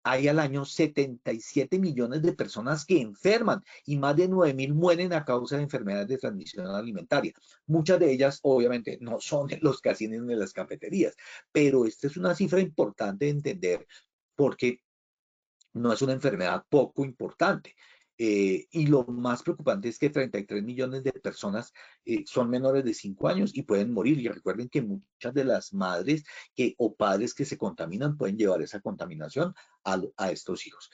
hay al año 77 millones de personas que enferman y más de 9.000 mueren a causa de enfermedades de transmisión alimentaria. Muchas de ellas, obviamente, no son los que hacen en las cafeterías, pero esta es una cifra importante de entender porque no es una enfermedad poco importante. Y lo más preocupante es que 33 millones de personas son menores de 5 años y pueden morir. Y recuerden que muchas de las madres o padres que se contaminan pueden llevar esa contaminación a estos hijos.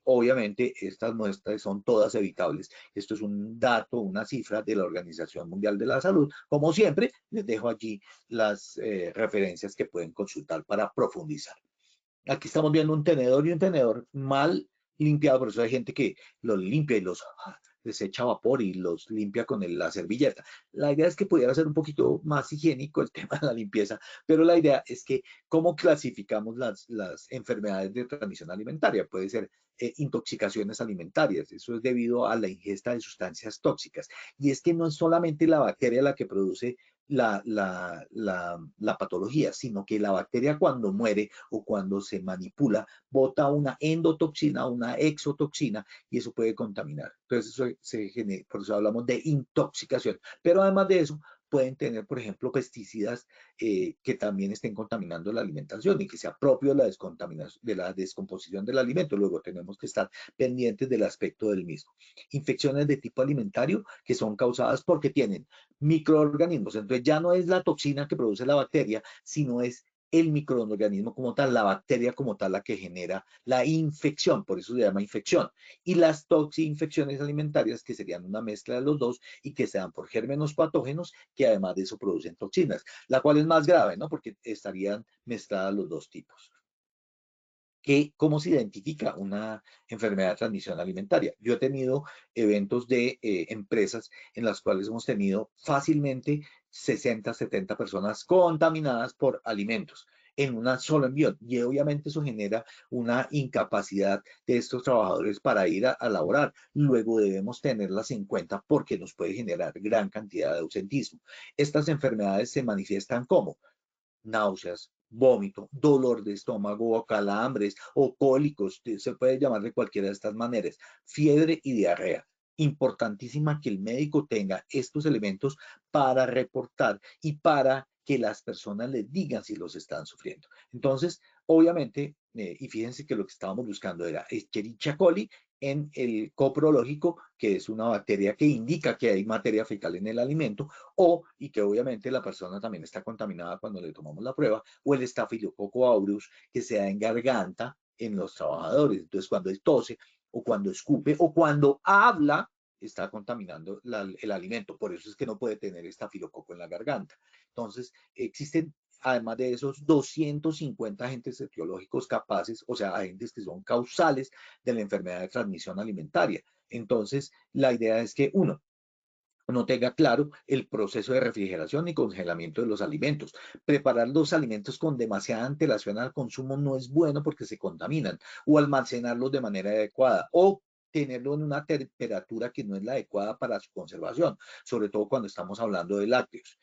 Obviamente, estas muestras son todas evitables. Esto es un dato, una cifra de la Organización Mundial de la Salud. Como siempre, les dejo allí las referencias que pueden consultar para profundizar. Aquí estamos viendo un tenedor y un tenedor mal limpiado, por eso hay gente que los limpia y les echa vapor y los limpia con la servilleta. La idea es que pudiera ser un poquito más higiénico el tema de la limpieza, pero la idea es que cómo clasificamos las enfermedades de transmisión alimentaria. Puede ser intoxicaciones alimentarias, eso es debido a la ingesta de sustancias tóxicas. Y es que no es solamente la bacteria la que produce la patología, sino que la bacteria cuando muere o cuando se manipula, bota una endotoxina, una exotoxina, y eso puede contaminar. Entonces, por eso hablamos de intoxicación. Pero además de eso, pueden tener, por ejemplo, pesticidas que también estén contaminando la alimentación y que sea propio de la descomposición del alimento. Luego tenemos que estar pendientes del aspecto del mismo. Infecciones de tipo alimentario que son causadas porque tienen microorganismos. Entonces ya no es la toxina que produce la bacteria, sino es el microorganismo como tal, la bacteria como tal, la que genera la infección, por eso se llama infección. Y las toxinfecciones alimentarias, que serían una mezcla de los dos y que se dan por gérmenos patógenos, que además de eso producen toxinas, la cual es más grave, ¿no? Porque estarían mezcladas los dos tipos. ¿Cómo se identifica una enfermedad de transmisión alimentaria? Yo he tenido eventos de empresas en las cuales hemos tenido fácilmente 60, 70 personas contaminadas por alimentos en un solo envío. Y obviamente eso genera una incapacidad de estos trabajadores para ir a laborar. Luego debemos tenerlas en cuenta porque nos puede generar gran cantidad de ausentismo. Estas enfermedades se manifiestan como náuseas, vómito, dolor de estómago o calambres o cólicos, se puede llamar de cualquiera de estas maneras, fiebre y diarrea. Importantísima que el médico tenga estos elementos para reportar y para que las personas les digan si los están sufriendo. Entonces, obviamente, y fíjense que lo que estábamos buscando era Escherichia coli en el coprológico, que es una bacteria que indica que hay materia fecal en el alimento, y que obviamente la persona también está contaminada cuando le tomamos la prueba, o el Staphylococcus aureus que se da en garganta en los trabajadores. Entonces, cuando él tose o cuando escupe o cuando habla, está contaminando el alimento. Por eso es que no puede tener estafilococo en la garganta. Entonces, existen, además de esos, 250 agentes etiológicos capaces, o sea, agentes que son causales de la enfermedad de transmisión alimentaria. Entonces, la idea es que, uno, no tenga claro el proceso de refrigeración y congelamiento de los alimentos. Preparar los alimentos con demasiada antelación al consumo no es bueno porque se contaminan, o almacenarlos de manera adecuada, o tenerlo en una temperatura que no es la adecuada para su conservación, sobre todo cuando estamos hablando de lácteos.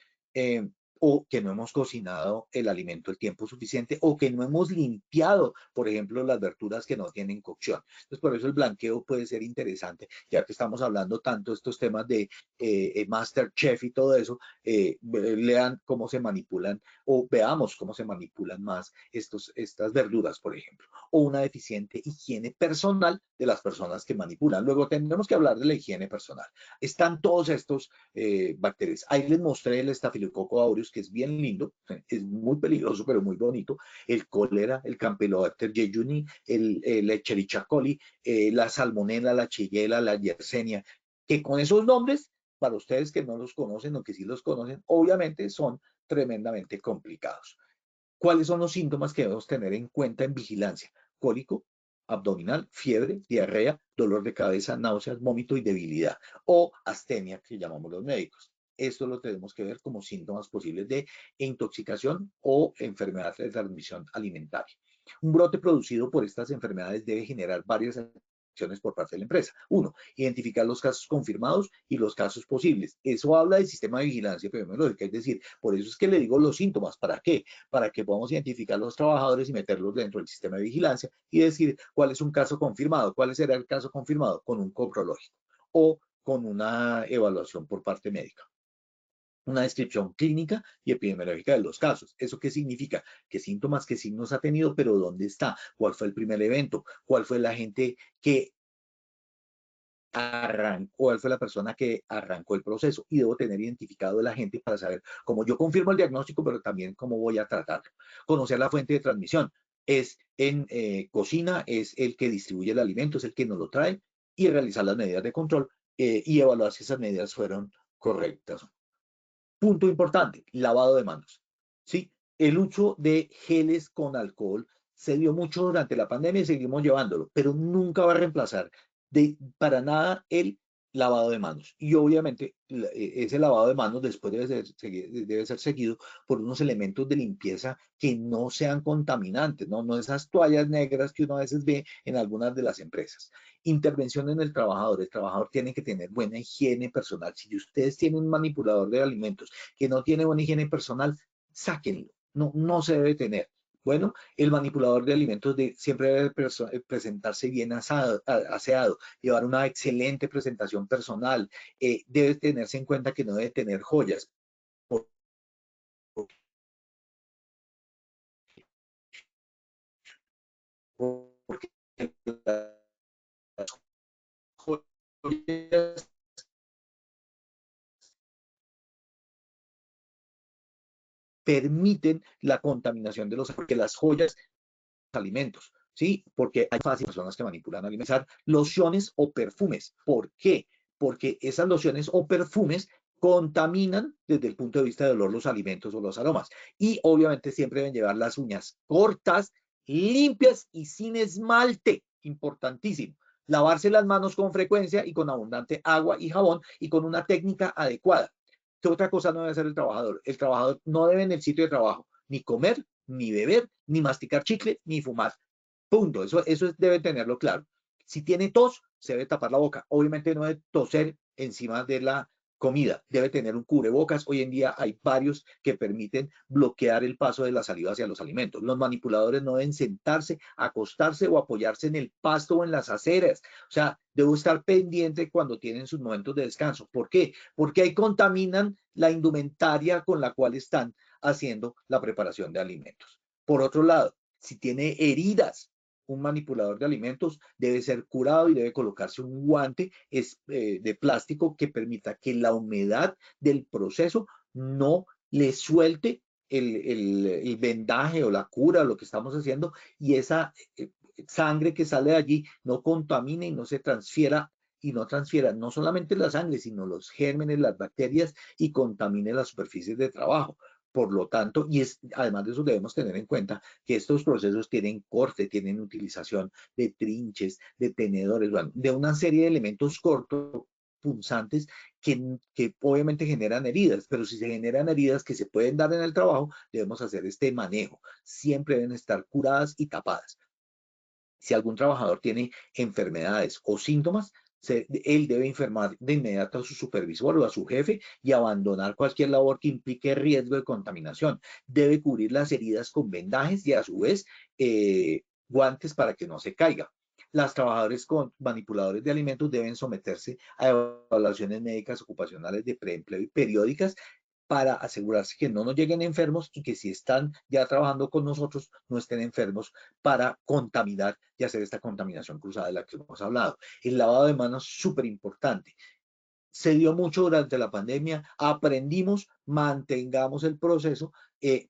O que no hemos cocinado el alimento el tiempo suficiente, o que no hemos limpiado, por ejemplo, las verduras que no tienen cocción. Entonces, por eso el blanqueo puede ser interesante, ya que estamos hablando tanto de estos temas de MasterChef y todo eso, lean cómo se manipulan o veamos cómo se manipulan más estas verduras, por ejemplo, o una deficiente higiene personal de las personas que manipulan. Luego tendremos que hablar de la higiene personal. Están todos estos bacterias. Ahí les mostré el Staphylococcus aureus, que es bien lindo, es muy peligroso, pero muy bonito. El cólera, el Campylobacter jejuni, el Escherichia coli, la salmonella, la shigella, la yersenia, que con esos nombres, para ustedes que no los conocen o que sí los conocen, obviamente son tremendamente complicados. ¿Cuáles son los síntomas que debemos tener en cuenta en vigilancia? Cólico abdominal, fiebre, diarrea, dolor de cabeza, náuseas, vómito y debilidad, o astenia, que llamamos los médicos. Esto lo tenemos que ver como síntomas posibles de intoxicación o enfermedad de transmisión alimentaria. Un brote producido por estas enfermedades debe generar varias acciones por parte de la empresa. Uno, identificar los casos confirmados y los casos posibles. Eso habla del sistema de vigilancia epidemiológica, es decir, por eso es que le digo los síntomas. ¿Para qué? Para que podamos identificar a los trabajadores y meterlos dentro del sistema de vigilancia y decir cuál es un caso confirmado, cuál será el caso confirmado con un coprológico o con una evaluación por parte médica. Una descripción clínica y epidemiológica de los casos. ¿Eso qué significa? ¿Qué síntomas, qué signos ha tenido, pero dónde está? ¿Cuál fue el primer evento? ¿Cuál fue la gente que arrancó, cuál fue la persona que arrancó el proceso? Y debo tener identificado a la gente para saber cómo yo confirmo el diagnóstico, pero también cómo voy a tratarlo. Conocer la fuente de transmisión. Es en cocina, es el que distribuye el alimento, es el que nos lo trae, y realizar las medidas de control y evaluar si esas medidas fueron correctas. Punto importante, lavado de manos. ¿Sí? El uso de geles con alcohol se dio mucho durante la pandemia y seguimos llevándolo, pero nunca va a reemplazar para nada el lavado de manos. Y obviamente ese lavado de manos después debe ser seguido por unos elementos de limpieza que no sean contaminantes, ¿no? No esas toallas negras que uno a veces ve en algunas de las empresas. Intervención en el trabajador tiene que tener buena higiene personal. Si ustedes tienen un manipulador de alimentos que no tiene buena higiene personal, sáquenlo, no se debe tener. Bueno, el manipulador de alimentos siempre debe presentarse bien aseado, llevar una excelente presentación personal, debe tenerse en cuenta que no debe tener joyas. Porque las joyas permiten la contaminación de porque las joyas alimentos, ¿sí? Porque hay fáciles personas que manipulan alimentos, lociones o perfumes. ¿Por qué? Porque esas lociones o perfumes contaminan desde el punto de vista del olor los alimentos o los aromas. Y obviamente siempre deben llevar las uñas cortas, limpias y sin esmalte. Importantísimo. Lavarse las manos con frecuencia y con abundante agua y jabón y con una técnica adecuada. ¿Qué otra cosa no debe hacer el trabajador? El trabajador no debe en el sitio de trabajo ni comer, ni beber, ni masticar chicle, ni fumar. Punto. Eso debe tenerlo claro. Si tiene tos, se debe tapar la boca. Obviamente no debe toser encima de la comida. Debe tener un cubrebocas. Hoy en día hay varios que permiten bloquear el paso de la saliva hacia los alimentos. Los manipuladores no deben sentarse, acostarse o apoyarse en el pasto o en las aceras. O sea, debo estar pendiente cuando tienen sus momentos de descanso. ¿Por qué? Porque ahí contaminan la indumentaria con la cual están haciendo la preparación de alimentos. Por otro lado, si tiene heridas, un manipulador de alimentos debe ser curado y debe colocarse un guante de plástico que permita que la humedad del proceso no le suelte el vendaje o la cura, lo que estamos haciendo, y esa sangre que sale de allí no contamine y no se transfiera y no transfiera no solamente la sangre, sino los gérmenes, las bacterias y contamine las superficies de trabajo. Por lo tanto, además de eso debemos tener en cuenta que estos procesos tienen corte, tienen utilización de trinches, de tenedores, bueno, de una serie de elementos cortos punzantes que obviamente generan heridas, pero si se generan heridas que se pueden dar en el trabajo, debemos hacer este manejo. Siempre deben estar curadas y tapadas. Si algún trabajador tiene enfermedades o síntomas, él debe informar de inmediato a su supervisor o a su jefe y abandonar cualquier labor que implique riesgo de contaminación. Debe cubrir las heridas con vendajes y a su vez guantes para que no se caiga. Las trabajadoras con manipuladores de alimentos deben someterse a evaluaciones médicas ocupacionales de preempleo y periódicas para asegurarse que no nos lleguen enfermos y que si están ya trabajando con nosotros no estén enfermos para contaminar y hacer esta contaminación cruzada de la que hemos hablado. El lavado de manos es súper importante. Se dio mucho durante la pandemia, aprendimos, mantengamos el proceso,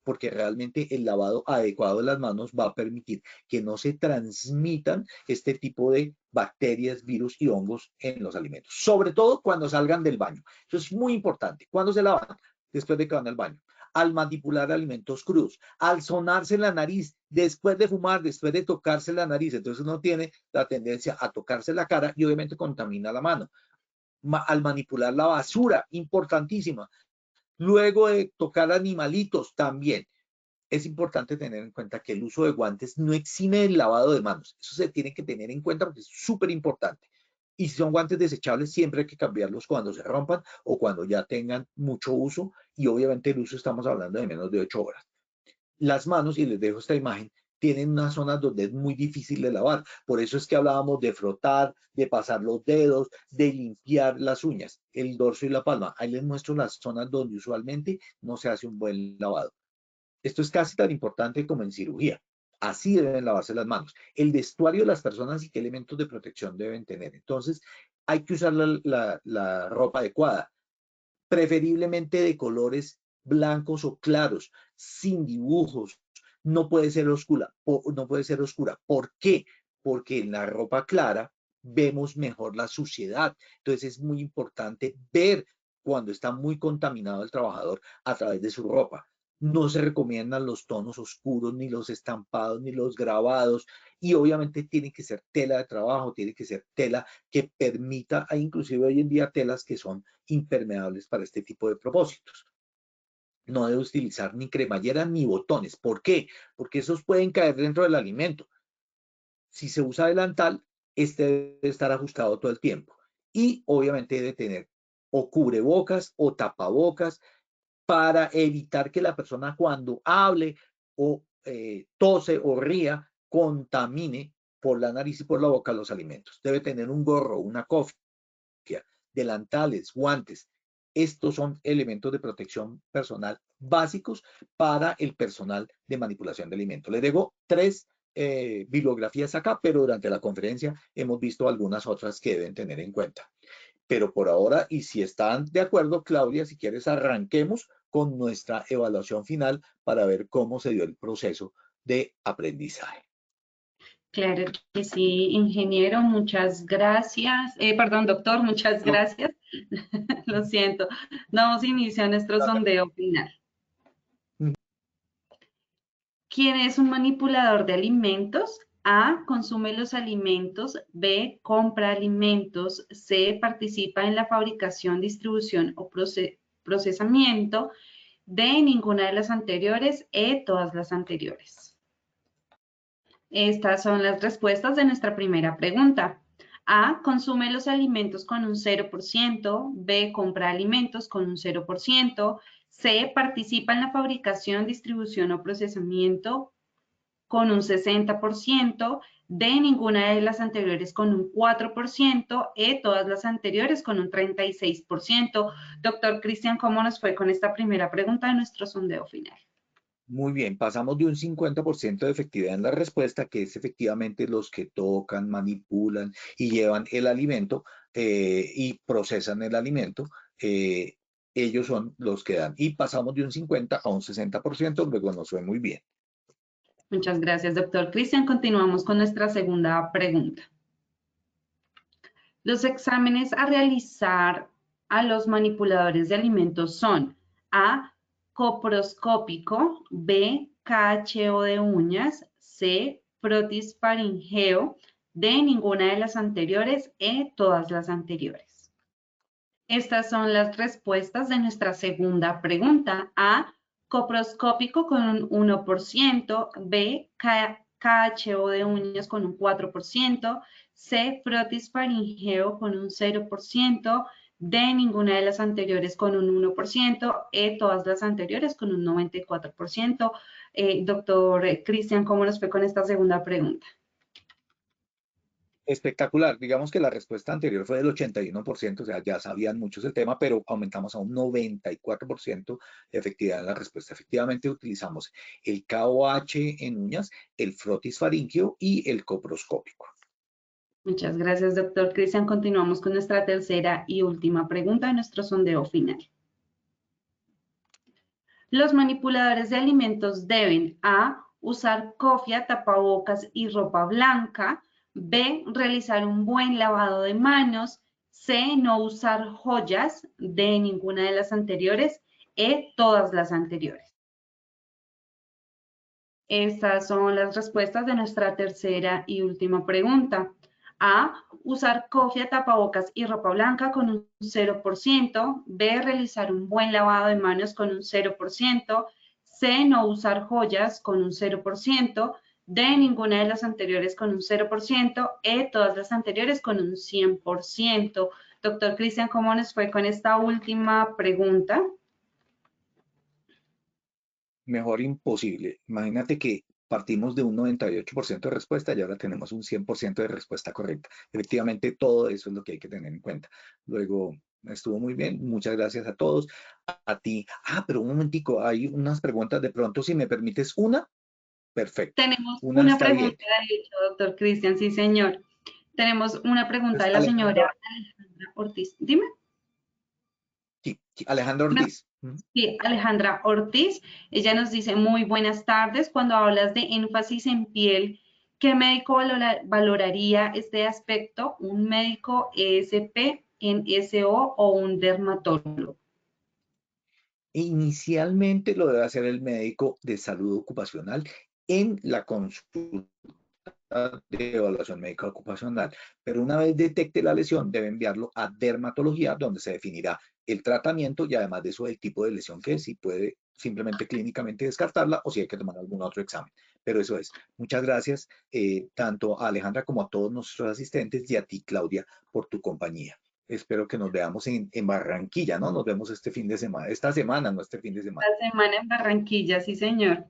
porque realmente el lavado adecuado de las manos va a permitir que no se transmitan este tipo de bacterias, virus y hongos en los alimentos, sobre todo cuando salgan del baño. Eso es muy importante. ¿Cuándo se lavan? Después de que van al baño. Al manipular alimentos crudos, al sonarse la nariz, después de fumar, después de tocarse la nariz. Entonces uno tiene la tendencia a tocarse la cara y obviamente contamina la mano. Al manipular la basura, importantísima. Luego de tocar animalitos también. Es importante tener en cuenta que el uso de guantes no exime el lavado de manos. Eso se tiene que tener en cuenta porque es súper importante. Y si son guantes desechables, siempre hay que cambiarlos cuando se rompan o cuando ya tengan mucho uso. Y obviamente el uso estamos hablando de menos de 8 horas. Las manos, y les dejo esta imagen, tienen unas zonas donde es muy difícil de lavar. Por eso es que hablábamos de frotar, de pasar los dedos, de limpiar las uñas, el dorso y la palma. Ahí les muestro las zonas donde usualmente no se hace un buen lavado. Esto es casi tan importante como en cirugía. Así deben lavarse las manos. El vestuario de las personas y qué elementos de protección deben tener. Entonces, hay que usar la ropa adecuada, preferiblemente de colores blancos o claros, sin dibujos. No puede ser oscura. No puede ser oscura. ¿Por qué? Porque en la ropa clara vemos mejor la suciedad. Entonces es muy importante ver cuando está muy contaminado el trabajador a través de su ropa. No se recomiendan los tonos oscuros, ni los estampados, ni los grabados. Y obviamente tiene que ser tela de trabajo, tiene que ser tela que permita, hay inclusive hoy en día telas que son impermeables para este tipo de propósitos. No debe utilizar ni cremallera ni botones. ¿Por qué? Porque esos pueden caer dentro del alimento. Si se usa delantal, este debe estar ajustado todo el tiempo. Y obviamente debe tener o cubrebocas o tapabocas para evitar que la persona cuando hable o tose o ría contamine por la nariz y por la boca los alimentos. Debe tener un gorro, una cofia, delantales, guantes. Estos son elementos de protección personal básicos para el personal de manipulación de alimentos. Les dejo 3 bibliografías acá, pero durante la conferencia hemos visto algunas otras que deben tener en cuenta. Pero por ahora, y si están de acuerdo, Claudia, si quieres, arranquemos con nuestra evaluación final para ver cómo se dio el proceso de aprendizaje. Claro que sí, ingeniero, muchas gracias. Perdón, doctor, muchas gracias. Lo siento. Damos inicio a nuestro sondeo final. ¿Quién es un manipulador de alimentos? A. Consume los alimentos. B. Compra alimentos. C. Participa en la fabricación, distribución o procesamiento. D. Ninguna de las anteriores. E. Todas las anteriores. Estas son las respuestas de nuestra primera pregunta. A. Consume los alimentos con un 0%. B. Compra alimentos con un 0%. C. Participa en la fabricación, distribución o procesamiento con un 60%. D. Ninguna de las anteriores con un 4%. E. Todas las anteriores con un 36%. Doctor Cristian, ¿cómo nos fue con esta primera pregunta de nuestro sondeo final? Muy bien, pasamos de un 50% de efectividad en la respuesta, que es efectivamente los que tocan, manipulan y llevan el alimento y procesan el alimento. Ellos son los que dan. Y pasamos de un 50 a un 60%, luego nos fue muy bien. Muchas gracias, doctor Cristian. Continuamos con nuestra segunda pregunta. Los exámenes a realizar a los manipuladores de alimentos son A. Coproscópico. B. KHO de uñas. C. Protisfaringeo. D. Ninguna de las anteriores. E. Todas las anteriores. Estas son las respuestas de nuestra segunda pregunta. A, coproscópico con un 1%, B, KHO de uñas con un 4%, C, frotis faringeo con un 0%, D, ninguna de las anteriores con un 1%, E, todas las anteriores con un 94%. Doctor Cristian, ¿cómo nos fue con esta segunda pregunta? Espectacular. Digamos que la respuesta anterior fue del 81%, o sea, ya sabían muchos el tema, pero aumentamos a un 94% de efectividad en la respuesta. Efectivamente, utilizamos el KOH en uñas, el frotis faríngeo y el coproscópico. Muchas gracias, doctor Cristian. Continuamos con nuestra tercera y última pregunta de nuestro sondeo final. Los manipuladores de alimentos deben A, usar cofia, tapabocas y ropa blanca, B, realizar un buen lavado de manos, C, no usar joyas, D, ninguna de las anteriores, E, todas las anteriores. Estas son las respuestas de nuestra tercera y última pregunta. A, usar cofia, tapabocas y ropa blanca con un 0%. B, realizar un buen lavado de manos con un 0%. C, no usar joyas con un 0%. D, ninguna de las anteriores con un 0%. E, todas las anteriores con un 100%. Doctor Cristian, ¿cómo nos fue con esta última pregunta? Mejor imposible. Imagínate que partimos de un 98% de respuesta y ahora tenemos un 100% de respuesta correcta. Efectivamente, todo eso es lo que hay que tener en cuenta. Luego, estuvo muy bien. Muchas gracias a todos. A ti. Pero un momentico, hay unas preguntas. De pronto, si me permites una. Perfecto. Tenemos Una una está pregunta, bien. de hecho, doctor Cristian, sí, señor. Tenemos una pregunta de la señora Alejandra Ortiz. Dime. Sí, Alejandra Ortiz. Sí, Alejandra Ortiz. Ella nos dice, muy buenas tardes. Cuando hablas de énfasis en piel, ¿qué médico valoraría este aspecto? ¿Un médico ESP en SO o un dermatólogo? Inicialmente lo debe hacer el médico de salud ocupacional en la consulta de evaluación médica ocupacional, pero una vez detecte la lesión debe enviarlo a dermatología, donde se definirá el tratamiento y además de eso el tipo de lesión que es, si puede simplemente clínicamente descartarla o si hay que tomar algún otro examen. Pero eso es. Muchas gracias tanto a Alejandra como a todos nuestros asistentes y a ti, Claudia, por tu compañía. Espero que nos veamos en Barranquilla, ¿no? Nos vemos este fin de semana, esta semana, no este fin de semana. Esta semana en Barranquilla, sí, señor.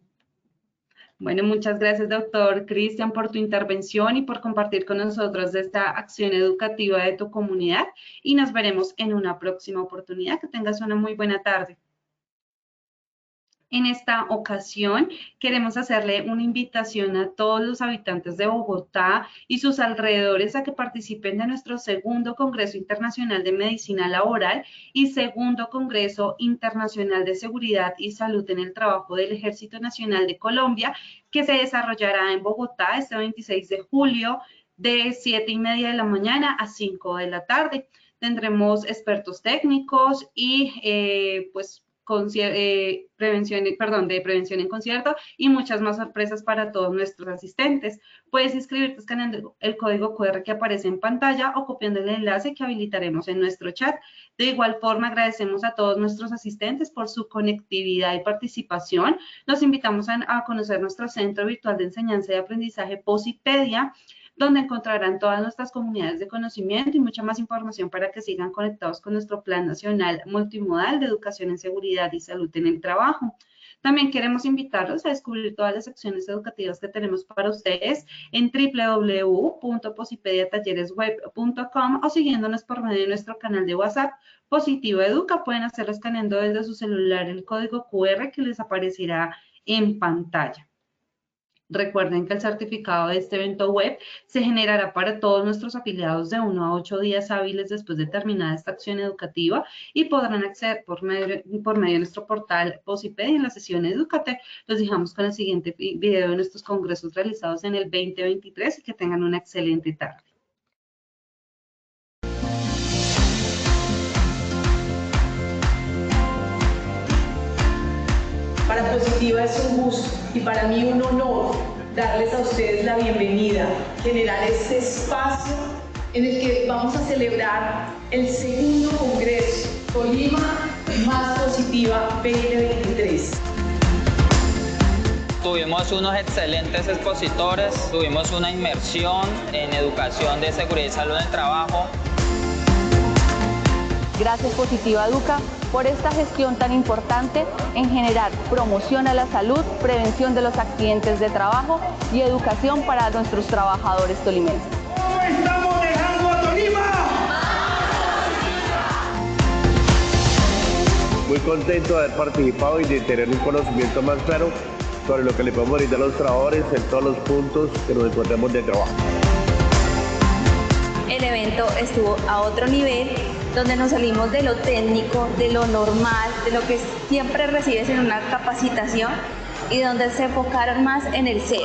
Bueno, muchas gracias, doctor Cristian, por tu intervención y por compartir con nosotros esta acción educativa de tu comunidad. Y nos veremos en una próxima oportunidad. Que tengas una muy buena tarde. En esta ocasión queremos hacerle una invitación a todos los habitantes de Bogotá y sus alrededores a que participen de nuestro segundo Congreso Internacional de Medicina Laboral y segundo Congreso Internacional de Seguridad y Salud en el Trabajo del Ejército Nacional de Colombia, que se desarrollará en Bogotá este 26 de julio de 7:30 de la mañana a 5 de la tarde. Tendremos expertos técnicos y de prevención en concierto y muchas más sorpresas para todos nuestros asistentes. Puedes inscribirte escaneando el código QR que aparece en pantalla o copiando el enlace que habilitaremos en nuestro chat. De igual forma, agradecemos a todos nuestros asistentes por su conectividad y participación. Los invitamos a conocer nuestro Centro Virtual de Enseñanza y Aprendizaje Posipedia, donde encontrarán todas nuestras comunidades de conocimiento y mucha más información para que sigan conectados con nuestro Plan Nacional Multimodal de Educación en Seguridad y Salud en el Trabajo. También queremos invitarlos a descubrir todas las acciones educativas que tenemos para ustedes en www.posipediatalleresweb.com o siguiéndonos por medio de nuestro canal de WhatsApp Positivo Educa. Pueden hacerlo escaneando desde su celular el código QR que les aparecerá en pantalla. Recuerden que el certificado de este evento web se generará para todos nuestros afiliados de 1 a 8 días hábiles después de terminada esta acción educativa y podrán acceder por medio de nuestro portal Posipedia en la sesión Edúcate. Los dejamos con el siguiente video de nuestros congresos realizados en el 2023 y que tengan una excelente tarde. Para Positiva es un gusto y para mí un honor darles a ustedes la bienvenida, generar este espacio en el que vamos a celebrar el segundo Congreso Tolima Más Positiva 2023. Tuvimos unos excelentes expositores, tuvimos una inmersión en educación de seguridad y salud en el trabajo. Gracias Positiva Educa por esta gestión tan importante en generar promoción a la salud, prevención de los accidentes de trabajo y educación para nuestros trabajadores tolimenses. ¿Cómo estamos dejando a Tolima? Muy contento de haber participado y de tener un conocimiento más claro sobre lo que le podemos brindar a los trabajadores en todos los puntos que nos encontremos de trabajo. El evento estuvo a otro nivel, donde nos salimos de lo técnico, de lo normal, de lo que siempre recibes en una capacitación y donde se enfocaron más en el ser.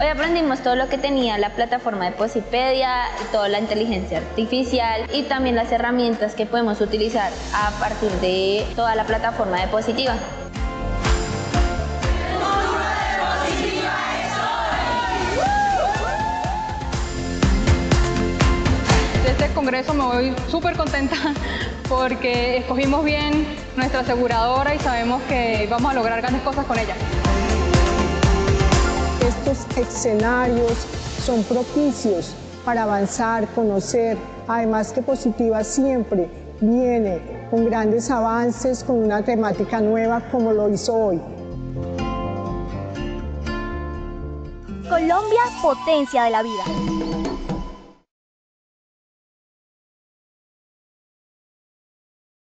Hoy aprendimos todo lo que tenía la plataforma de Posipedia, toda la inteligencia artificial y también las herramientas que podemos utilizar a partir de toda la plataforma de Positiva. De este congreso me voy súper contenta porque escogimos bien nuestra aseguradora y sabemos que vamos a lograr grandes cosas con ella. Estos escenarios son propicios para avanzar, conocer, además que Positiva siempre viene con grandes avances, con una temática nueva como lo hizo hoy. Colombia, potencia de la vida.